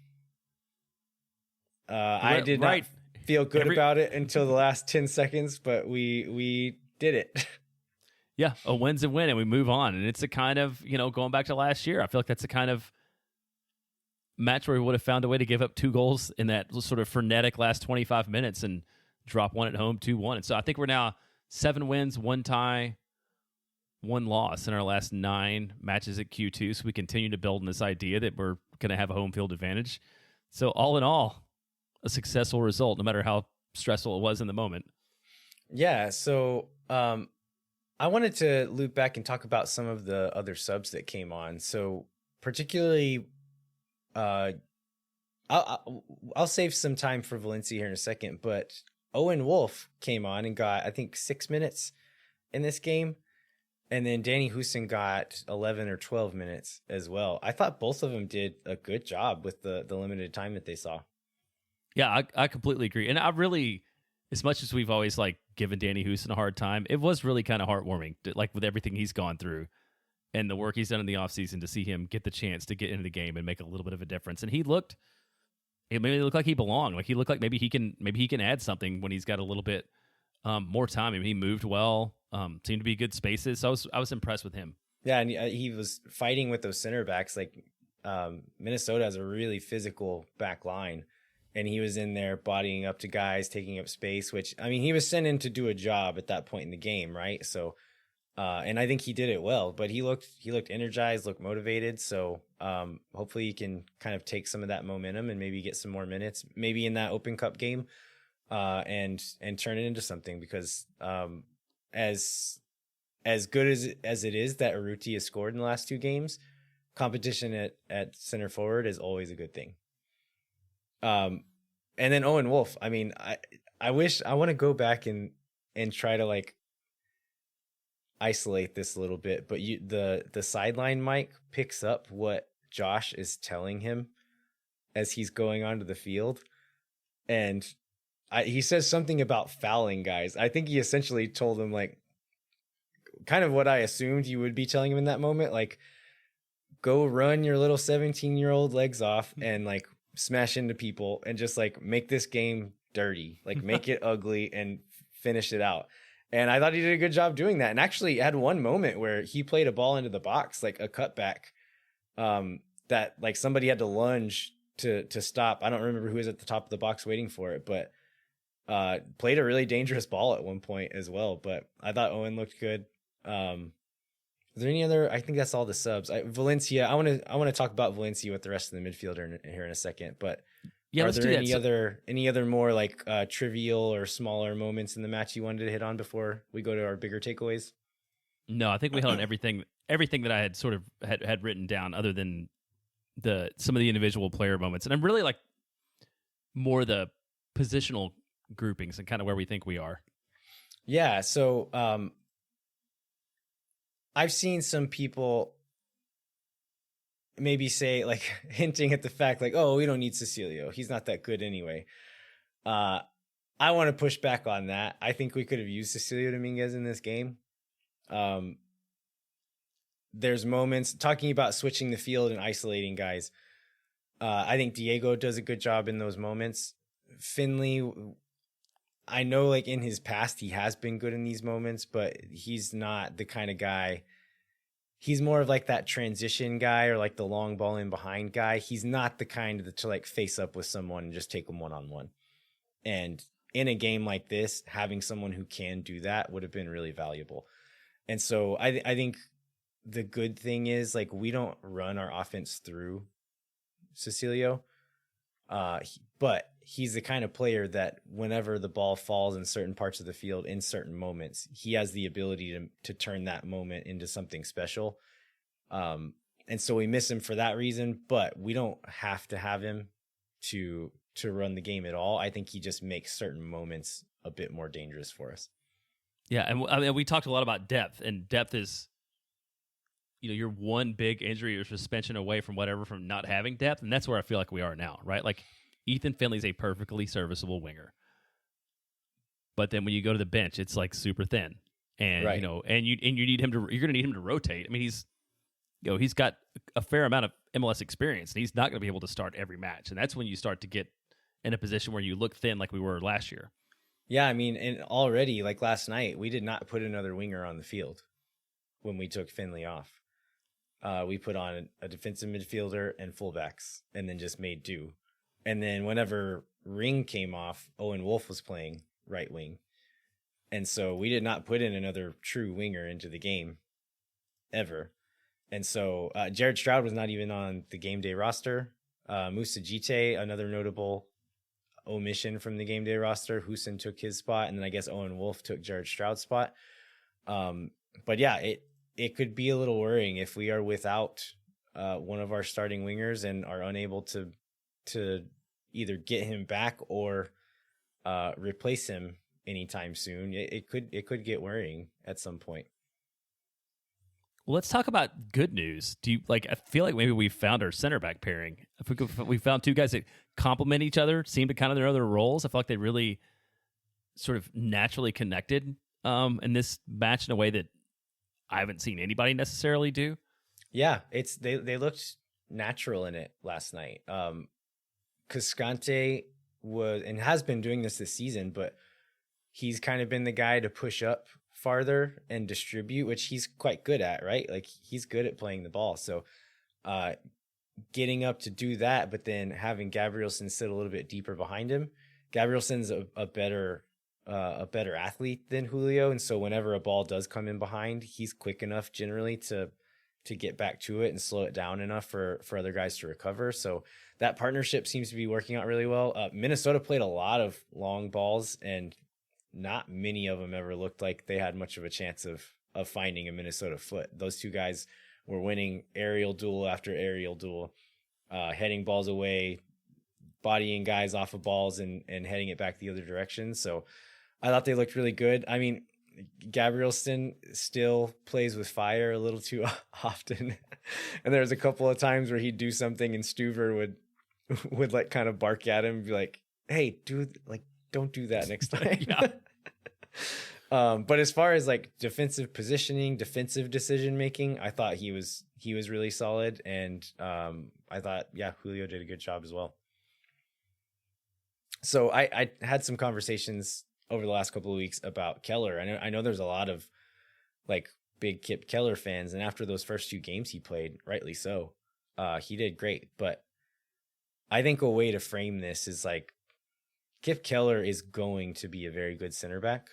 I did not feel good about it until the last 10 seconds, but we did it. Yeah, a win's a win, and we move on. And it's a kind of, you know, going back to last year, I feel like that's a kind of match where we would have found a way to give up 2 goals in that sort of frenetic last 25 minutes and drop one at home, 2-1. And so I think we're now 7 wins, 1 tie, 1 loss in our last 9 matches at Q2. So we continue to build on this idea that we're going to have a home field advantage. So all in all, a successful result, no matter how stressful it was in the moment. Yeah. So I wanted to loop back and talk about some of the other subs that came on. So particularly, I'll save some time for Valencia here in a second, but Owen Wolf came on and got, I think, 6 minutes in this game. And then Danny Houston got 11 or 12 minutes as well. I thought both of them did a good job with the limited time that they saw. Yeah, I completely agree. And I really, as much as we've always like given Danny Houston a hard time, it was really kind of heartwarming, like with everything he's gone through and the work he's done in the offseason, to see him get the chance to get into the game and make a little bit of a difference. And it made it look like he belonged. Like he looked like maybe he can add something when he's got a little bit more time. I mean, he moved well, seemed to be good spaces. So I was impressed with him. Yeah, and he was fighting with those center backs. Like Minnesota has a really physical back line, and he was in there bodying up to guys, taking up space. Which, I mean, he was sent in to do a job at that point in the game, right? So, and I think he did it well. But he looked energized, looked motivated. So hopefully he can kind of take some of that momentum and maybe get some more minutes, maybe in that Open Cup game, and turn it into something. Because as good as it is that Urruti has scored in the last 2 games, competition at center forward is always a good thing. And then Owen Wolf, I mean, I want to go back and try to like isolate this a little bit, but the sideline mic picks up what Josh is telling him as he's going onto the field. And he says something about fouling guys. I think he essentially told him like, kind of what I assumed you would be telling him in that moment. Like, go run your little 17-year-old legs off and like smash into people and just like make this game dirty, like make it ugly and finish it out. And I thought he did a good job doing that. And actually had one moment where he played a ball into the box, like a cutback, that like somebody had to lunge to stop. I don't remember who was at the top of the box waiting for it, but played a really dangerous ball at one point as well. But I thought Owen looked good. Is there any other? I think that's all the subs. Valencia. I want to talk about Valencia with the rest of the midfielder here in a second. But yeah, are there any other more like trivial or smaller moments in the match you wanted to hit on before we go to our bigger takeaways? No, I think we hit on everything that I had sort of had written down, other than some of the individual player moments, and I'm really like more the positional groupings and kind of where we think we are. Yeah. So I've seen some people maybe say, like, hinting at the fact, like, oh, we don't need Cecilio. He's not that good anyway. I want to push back on that. I think we could have used Cecilio Dominguez in this game. There's moments talking about switching the field and isolating guys. I think Diego does a good job in those moments. Finley, I know like in his past, he has been good in these moments, but he's not the kind of guy. He's more of like that transition guy or like the long ball in behind guy. He's not the kind to like face up with someone and just take them one-on-one. And in a game like this, having someone who can do that would have been really valuable. And so I think the good thing is like we don't run our offense through Cecilio, but he's the kind of player that whenever the ball falls in certain parts of the field in certain moments, he has the ability to turn that moment into something special. And so we miss him for that reason, but we don't have to have him to run the game at all. I think he just makes certain moments a bit more dangerous for us. Yeah, and I mean, we talked a lot about depth, and depth is, you're one big injury or suspension away from not having depth, and that's where I feel like we are now, right? Like Ethan Finley's a perfectly serviceable winger, but then when you go to the bench, it's like super thin, and right. and you need him to. You're going to need him to rotate. I mean, he's got a fair amount of MLS experience, and he's not going to be able to start every match, and that's when you start to get in a position where you look thin, like we were last year. Yeah, I mean, and already like last night, we did not put another winger on the field when we took Finley off. We put on a defensive midfielder and fullbacks, and then just made do. And then whenever Ring came off, Owen Wolf was playing right wing. And so we did not put in another true winger into the game ever. And so Jared Stroud was not even on the game day roster. Musa Jite, another notable omission from the game day roster. Husin took his spot, and then I guess Owen Wolf took Jared Stroud's spot. But yeah, it could be a little worrying if we are without one of our starting wingers and are unable to either get him back or replace him anytime soon. It could get worrying at some point. Well, let's talk about good news. I feel like maybe we found our center back pairing. We found two guys that complement each other, seem to kind of their other roles. I feel like they really sort of naturally connected in this match in a way that I haven't seen anybody necessarily do. Yeah, they looked natural in it last night. Cascante was and has been doing this season, but he's kind of been the guy to push up farther and distribute, which he's quite good at, right? Like he's good at playing the ball. So getting up to do that, but then having Gabrielson sit a little bit deeper behind him. Gabrielson's a better athlete than Julio, and so whenever a ball does come in behind, he's quick enough generally to get back to it and slow it down enough for other guys to recover. So that partnership seems to be working out really well. Minnesota played a lot of long balls, and not many of them ever looked like they had much of a chance of finding a Minnesota foot. Those two guys were winning aerial duel after aerial duel, heading balls away, bodying guys off of balls and heading it back the other direction. So I thought they looked really good. I mean, Gabrielson still plays with fire a little too often. And there was a couple of times where he'd do something and Stuver would like kind of bark at him and be like, hey, dude, like, don't do that next time. But as far as like defensive positioning, defensive decision making, I thought he was really solid, and I thought Julio did a good job as well. So I had some conversations over the last couple of weeks about Keller. I know there's a lot of like big Kip Keller fans, and after those first 2 games he played, rightly so, he did great. But I think a way to frame this is like Kip Keller is going to be a very good center back.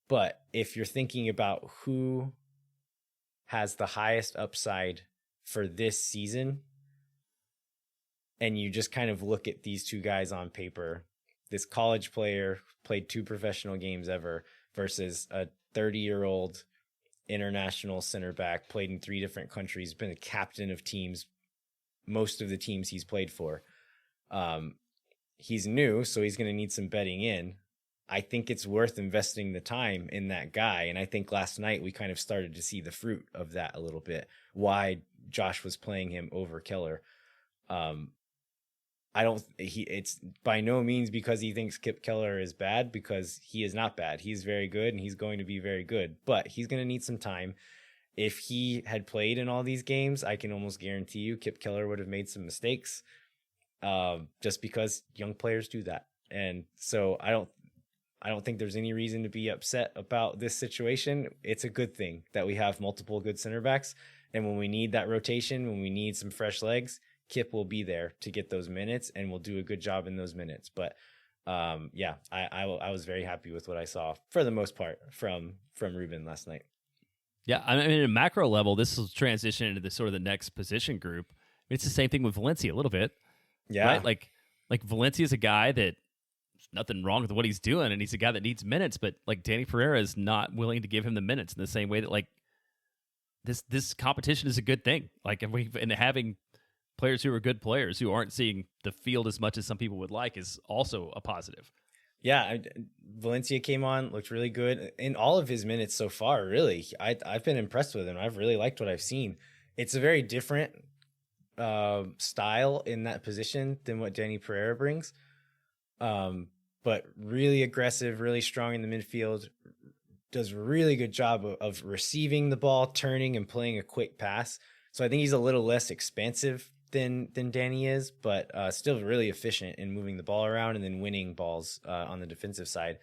But if you're thinking about who has the highest upside for this season, and you just kind of look at these 2 guys on paper, this college player played 2 professional games ever versus a 30-year-old international center back, played in 3 different countries, been a captain of teams, most of the teams he's played for. He's new, so he's going to need some bedding in. I think it's worth investing the time in that guy. And I think last night we kind of started to see the fruit of that a little bit, why Josh was playing him over Keller. It's by no means because he thinks Kip Keller is bad, because he is not bad. He's very good, and he's going to be very good, but he's going to need some time. If he had played in all these games, I can almost guarantee you Kip Keller would have made some mistakes, just because young players do that. And so I don't think there's any reason to be upset about this situation. It's a good thing that we have multiple good center backs. And when we need that rotation, when we need some fresh legs, Kip will be there to get those minutes, and will do a good job in those minutes. But I was very happy with what I saw for the most part from Ruben last night. Yeah, I mean, at a macro level, this will transition into the sort of the next position group. I mean, it's the same thing with Valencia a little bit. Yeah. Right? Like Valencia is a guy that there's nothing wrong with what he's doing, and he's a guy that needs minutes, but like Dani Pereira is not willing to give him the minutes in the same way that like this competition is a good thing. Like, and having players who are good players who aren't seeing the field as much as some people would like is also a positive. Yeah, Valencia came on, looked really good in all of his minutes so far. Really, I've been impressed with him. I've really liked what I've seen. It's a very different style in that position than what Dani Pereira brings, but really aggressive, really strong in the midfield. Does a really good job of receiving the ball, turning, and playing a quick pass. So I think he's a little less expansive than Dani is, but still really efficient in moving the ball around and then winning balls on the defensive side.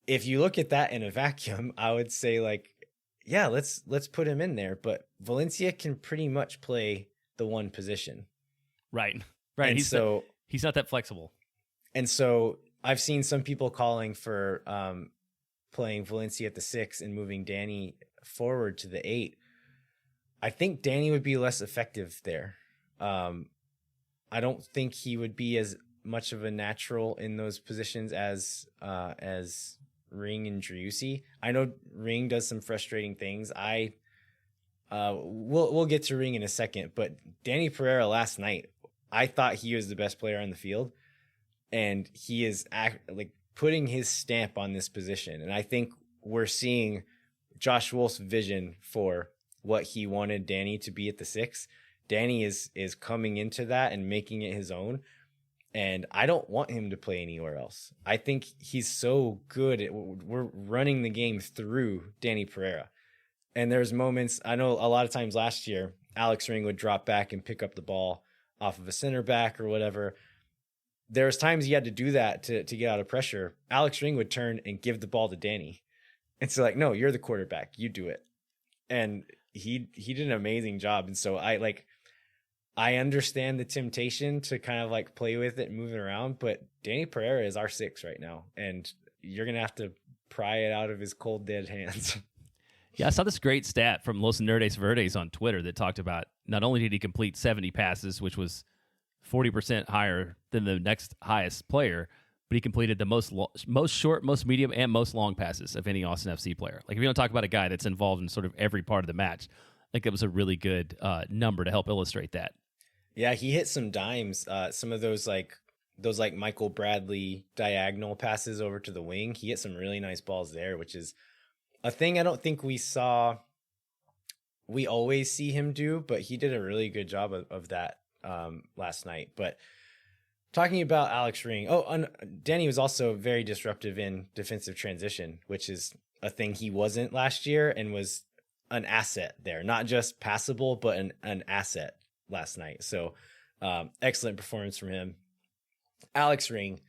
If you look at that in a vacuum, I would say like, yeah, let's put him in there. But Valencia can pretty much play the one position. Right. And he's not that flexible. And so I've seen some people calling for playing Valencia at the 6 and moving Dani forward to the 8. I think Dani would be less effective there. I don't think he would be as much of a natural in those positions as Ring and Driussi. I know Ring does some frustrating things. We'll get to Ring in a second, but Dani Pereira last night, I thought he was the best player on the field, and he is putting his stamp on this position. And I think we're seeing Josh Wolf's vision for what he wanted Dani to be at the 6. Dani is coming into that and making it his own. And I don't want him to play anywhere else. I think he's so good we're running the game through Dani Pereira. And there's moments, I know a lot of times last year, Alex Ring would drop back and pick up the ball off of a center back or whatever. There's times he had to do that to get out of pressure. Alex Ring would turn and give the ball to Dani. And so like, no, you're the quarterback. You do it. And he did an amazing job. And so I understand the temptation to kind of like play with it and move it around, but Dani Pereira is our 6 right now, and you're going to have to pry it out of his cold, dead hands. Yeah, I saw this great stat from Los Nerdes Verdes on Twitter that talked about not only did he complete 70 passes, which was 40% higher than the next highest player, but he completed the most short, most medium, and most long passes of any Austin FC player. Like, if you want to talk about a guy that's involved in sort of every part of the match, I think it was a really good number to help illustrate that. Yeah, he hit some dimes. Some of those Michael Bradley diagonal passes over to the wing. He hit some really nice balls there, which is a thing I don't think we always see him do, but he did a really good job of that last night. But Talking about Alex Ring. Danny was also very disruptive in defensive transition, which is a thing he wasn't last year, and was an asset there. Not just passable, but an asset last night. So excellent performance from him. Alex Ring.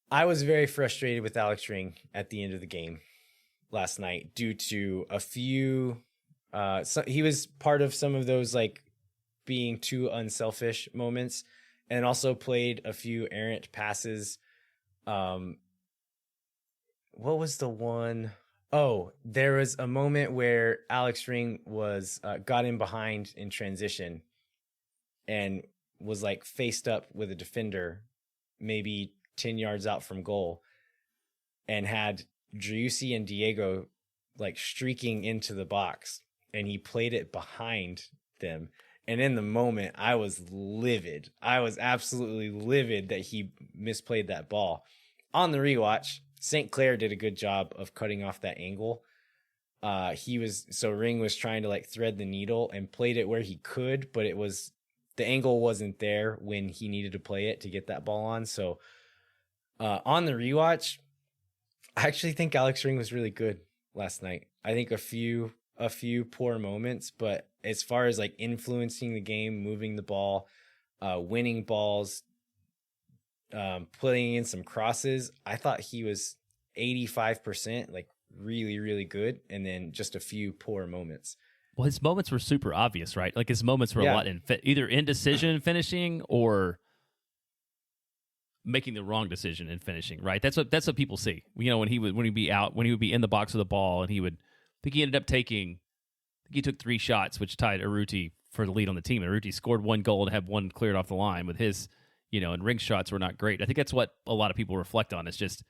I was very frustrated with Alex Ring at the end of the game last night due to a few... he was part of some of those like being too unselfish moments, and also played a few errant passes. What was the one? Oh, there was a moment where Alex Ring was got in behind in transition and was like faced up with a defender, maybe 10 yards out from goal, and had Driussi and Diego like streaking into the box, and he played it behind them. And in the moment, I was livid. I was absolutely livid that he misplayed that ball. On the rewatch, St. Clair did a good job of cutting off that angle. Ring was trying to like thread the needle and played it where he could, but the angle wasn't there when he needed to play it to get that ball on. So on the rewatch, I actually think Alex Ring was really good last night. I think a few poor moments, but as far as like influencing the game, moving the ball, winning balls, putting in some crosses, I thought he was 85%, like really, really good. And then just a few poor moments. Well, his moments were super obvious, right? Like his moments were a lot either indecision finishing or making the wrong decision in finishing, right? That's what people see. You know, when he would be in the box with the ball, and I think he ended up he took 3 shots, which tied Urruti for the lead on the team. And Urruti scored 1 goal and had 1 cleared off the line with his, and Ring shots were not great. I think that's what a lot of people reflect on, is just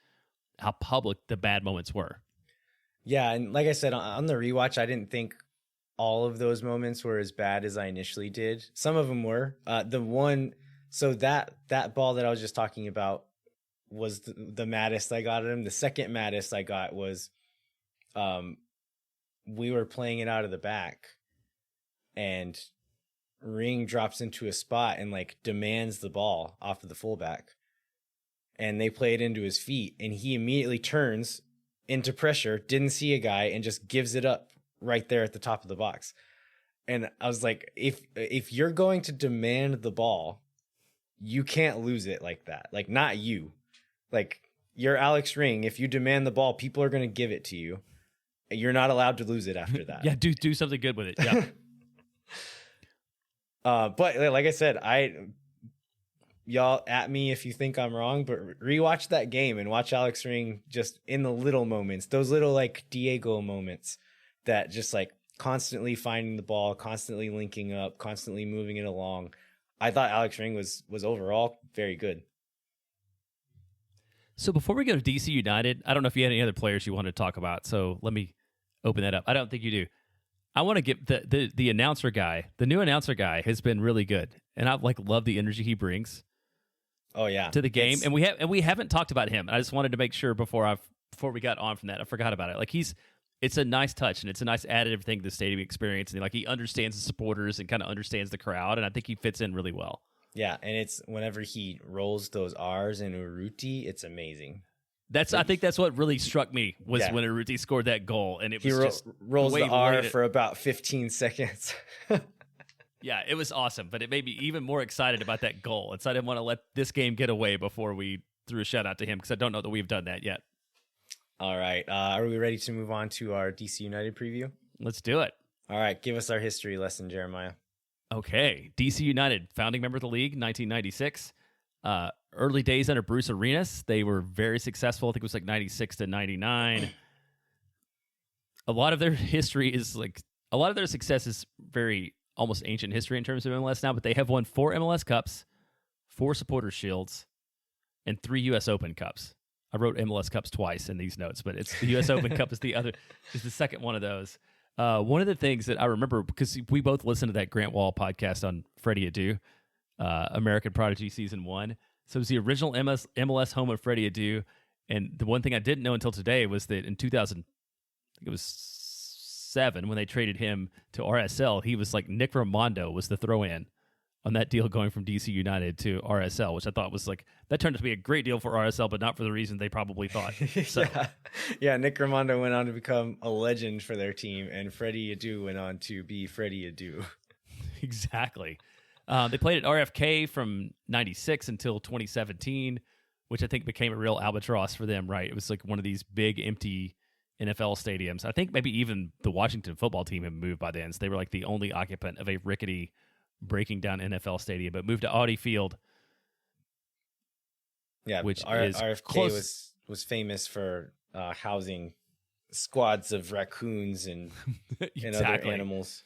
how public the bad moments were. Yeah, and like I said, on the rewatch, I didn't think all of those moments were as bad as I initially did. Some of them were. That ball that I was just talking about was the maddest I got at him. The second maddest I got was we were playing it out of the back, and Ring drops into a spot and like demands the ball off of the fullback, and they play it into his feet, and he immediately turns into pressure, didn't see a guy, and just gives it up right there at the top of the box. And I was like, if you're going to demand the ball, you can't lose it like that. Like, not you. Like, you're Alex Ring. If you demand the ball, people are going to give it to you. You're not allowed to lose it after that. Yeah, do something good with it. Yeah. But like I said, y'all at me if you think I'm wrong, but rewatch that game and watch Alex Ring just in the little moments, those little like Diego moments that just like constantly finding the ball, constantly linking up, constantly moving it along. I thought Alex Ring was overall very good. So before we go to DC United, I don't know if you had any other players you want to talk about, so let me open that up. I don't think you do. I want to give the announcer guy, the new announcer guy, has been really good, and I've like loved the energy he brings. Oh yeah, to the game, and we haven't talked about him. I just wanted to make sure before we got on from that, I forgot about it. Like it's a nice touch, and it's a nice additive thing to the stadium experience, and like he understands the supporters and kind of understands the crowd, and I think he fits in really well. Yeah, and it's whenever he rolls those R's in Urruti, it's amazing. I think that's what really struck me was when Urruti scored that goal, and it was just rolls the R for about 15 seconds. Yeah, it was awesome, but it made me even more excited about that goal. And so I didn't want to let this game get away before we threw a shout out to him, because I don't know that we've done that yet. All right, are we ready to move on to our DC United preview? Let's do it. All right, give us our history lesson, Jeremiah. Okay, DC United, founding member of the league, 1996. Early days under Bruce Arenas, they were very successful. I think it was like 96 to 99. A lot of their success is very almost ancient history in terms of MLS now, but they have won 4 MLS Cups, 4 Supporters Shields, and 3 U.S. Open Cups. I wrote MLS Cups twice in these notes, but it's the U.S. Open Cup is the second one of those. One of the things that I remember, because we both listened to that Grant Wall podcast on Freddie Adu, American Prodigy Season 1. So it was the original MLS home of Freddie Adu. And the one thing I didn't know until today was that in 2000, I think it was 7, when they traded him to RSL, he was like Nick Raimondo was the throw-in on that deal going from DC United to RSL, which I thought was like, that turned out to be a great deal for RSL, but not for the reason they probably thought. So. Yeah, Nick Raimondo went on to become a legend for their team, and Freddie Adu went on to be Freddie Adu. Exactly. They played at RFK from 96 until 2017, which I think became a real albatross for them, right? It was like one of these big empty NFL stadiums. I think maybe even the Washington football team had moved by then, so they were like the only occupant of a rickety, breaking down NFL stadium, but moved to Audi Field. Yeah, which is RFK close. was famous for housing squads of raccoons and other animals.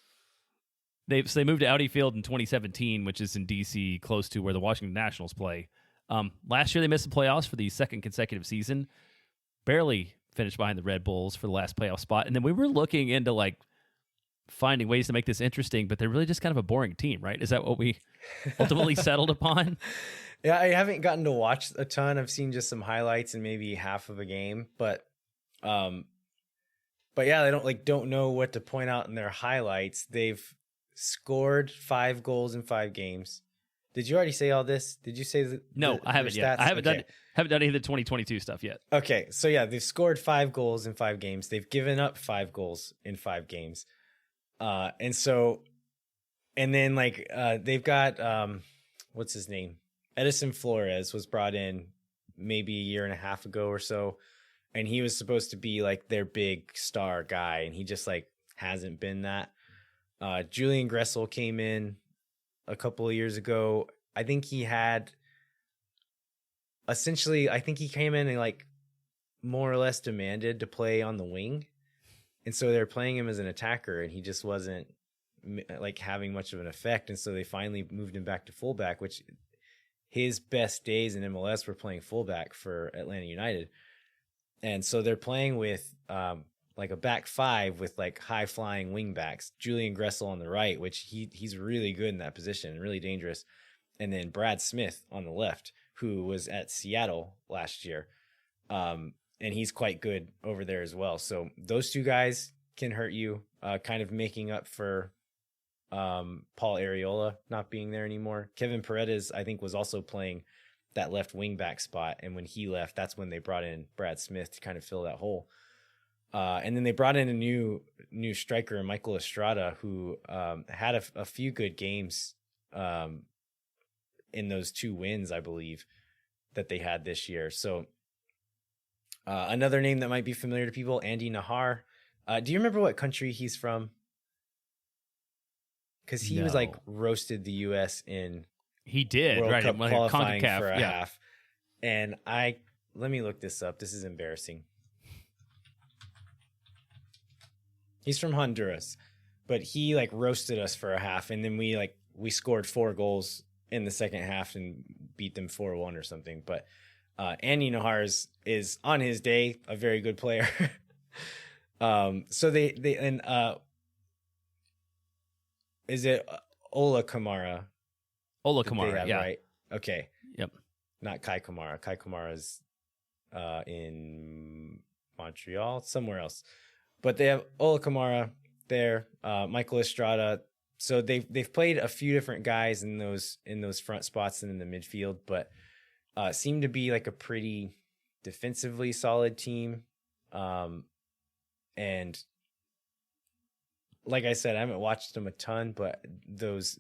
They moved to Audi Field in 2017, which is in D.C., close to where the Washington Nationals play. Last year, they missed the playoffs for the second consecutive season. Barely finished behind the Red Bulls for the last playoff spot. And then we were looking into like finding ways to make this interesting, but they're really just kind of a boring team, right? Is that what we ultimately settled upon? Yeah, I haven't gotten to watch a ton. I've seen just some highlights and maybe half of a game, but yeah, they don't know what to point out in their highlights. They've scored 5 goals in 5 games. Did you already say all this? Did you say No, I haven't yet. I haven't done any of the 2022 stuff yet. Okay, so yeah, they've scored 5 goals in 5 games. They've given up 5 goals in 5 games. And then they've got what's his name? Edison Flores was brought in maybe a year and a half ago or so, and he was supposed to be like their big star guy, and he just like hasn't been that. Julian Gressel came in a couple of years ago. I think he came in and like more or less demanded to play on the wing. And so they're playing him as an attacker, and he just wasn't like having much of an effect. And so they finally moved him back to fullback, which his best days in MLS were playing fullback for Atlanta United. And so they're playing with like a back 5 with like high flying wing backs, Julian Gressel on the right, which he's really good in that position and really dangerous. And then Brad Smith on the left, who was at Seattle last year. And he's quite good over there as well. So those 2 guys can hurt you, kind of making up for Paul Arriola not being there anymore. Kevin Paredes, I think, was also playing that left wing back spot. And when he left, that's when they brought in Brad Smith to kind of fill that hole. And then they brought in a new striker, Michael Estrada, who had a few good games in those 2 wins, I believe, that they had this year. So another name that might be familiar to people, Andy Nahar. Do you remember what country he's from? Because he was like roasted the U.S. in he did World right Cup qualifying CONCACAF, for a half. And let me look this up. This is embarrassing. He's from Honduras, but he like roasted us for a half, and then we scored 4 goals in the second half and beat them 4-1 or something. But Andy Nahar is on his day a very good player. So is it Ola Kamara? Ola Kamara, yeah. Right? Okay. Yep. Not Kai Kamara. Kai Kamara's in Montreal, somewhere else. But they have Ola Kamara there, Michael Estrada. So they've played a few different guys in those front spots and in the midfield, but seem to be like a pretty defensively solid team. And like I said, I haven't watched them a ton, but those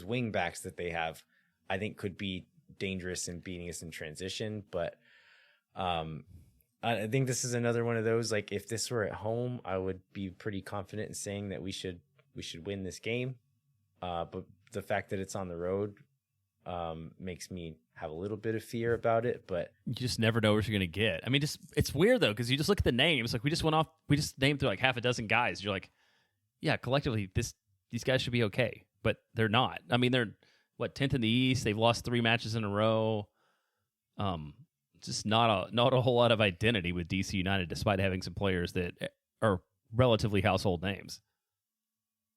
wing backs that they have, I think could be dangerous in beating us in transition. But I think this is another one of those, like if this were at home, I would be pretty confident in saying that we should win this game. But the fact that it's on the road makes me have a little bit of fear about it. But you just never know what you're going to get. I mean, it's weird though, because you just look at the names. Like we just named through like half a dozen guys. You're like, yeah, collectively these guys should be okay, but they're not. I mean, they're 10th in the East. They've lost 3 matches in a row. Just not a whole lot of identity with DC United, despite having some players that are relatively household names.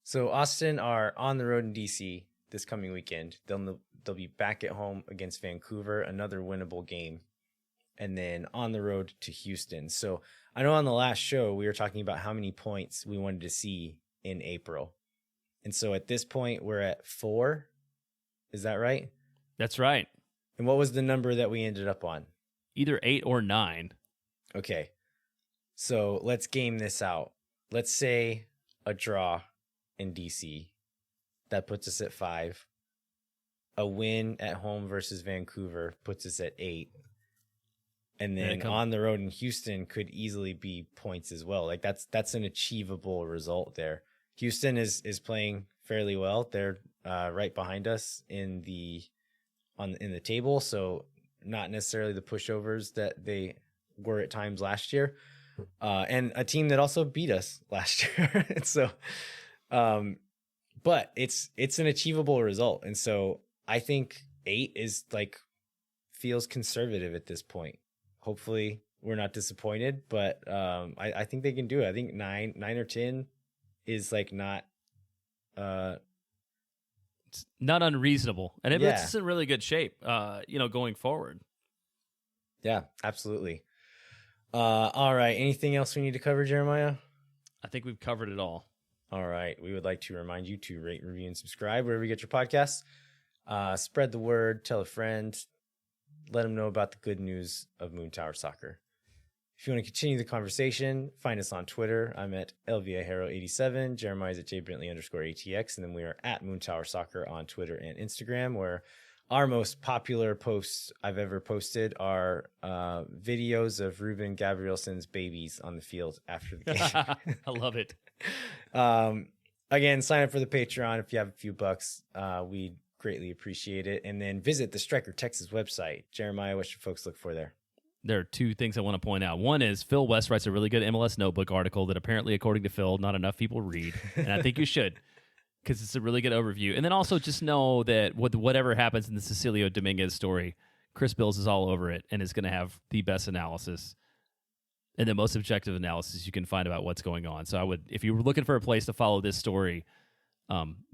So Austin are on the road in DC this coming weekend. They'll be back at home against Vancouver, another winnable game, and then on the road to Houston. So I know on the last show we were talking about how many points we wanted to see in April, And so at this point, we're at 4. Is that right? That's right. And what was the number that we ended up on? Either 8 or 9. Okay. So let's game this out. Let's say a draw in DC. That puts us at 5. A win at home versus Vancouver puts us at 8. And then on the road in Houston could easily be points as well. Like that's an achievable result there. Houston is playing fairly well. They're right behind us in the table, so not necessarily the pushovers that they were at times last year. And a team that also beat us last year. So but it's an achievable result. And so I think 8 is like feels conservative at this point. Hopefully we're not disappointed, but I think they can do it. I think 9 or 10 is like not it's not unreasonable, and it's just in really good shape going forward. Yeah, absolutely. All right, anything else we need to cover, Jeremiah? I think we've covered it all. All right, we would like to remind you to rate, review, and subscribe wherever you get your podcasts. Spread the word, tell a friend, let them know about the good news of Moon Tower Soccer. If you want to continue the conversation, find us on Twitter. I'm at LVAHero87. Jeremiah's at JBrentley_ATX. And then we are at Moon Tower Soccer on Twitter and Instagram, where our most popular posts I've ever posted are videos of Ruben Gabrielson's babies on the field after the game. I love it. Again, sign up for the Patreon if you have a few bucks. We'd greatly appreciate it. And then visit the Striker Texas website. Jeremiah, what should folks look for there? There are 2 things I want to point out. One is Phil West writes a really good MLS Notebook article that apparently, according to Phil, not enough people read. And I think you should, because it's a really good overview. And then also just know that whatever happens in the Cecilio Dominguez story, Chris Bills is all over it and is going to have the best analysis and the most objective analysis you can find about what's going on. So I would, if you were looking for a place to follow this story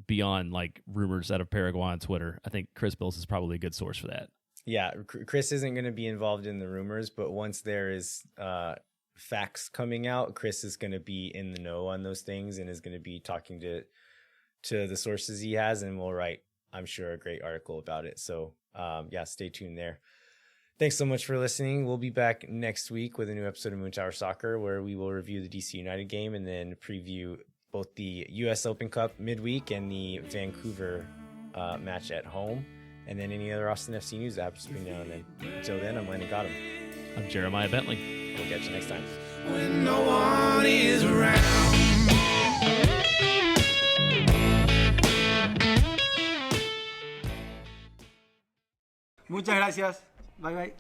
beyond like rumors out of Paraguay on Twitter, I think Chris Bills is probably a good source for that. Yeah, Chris isn't going to be involved in the rumors, but once there is facts coming out, Chris is going to be in the know on those things and is going to be talking to the sources he has, and will write, I'm sure, a great article about it. So stay tuned there. Thanks so much for listening. We'll be back next week with a new episode of Moon Tower Soccer, where we will review the DC United game and then preview both the U.S. Open Cup midweek and the Vancouver match at home. And then any other Austin FC news that happens between now and then. Until then, I'm Landon Gotham. I'm Jeremiah Bentley. We'll catch you next time. When no one is around. Muchas gracias. Bye bye.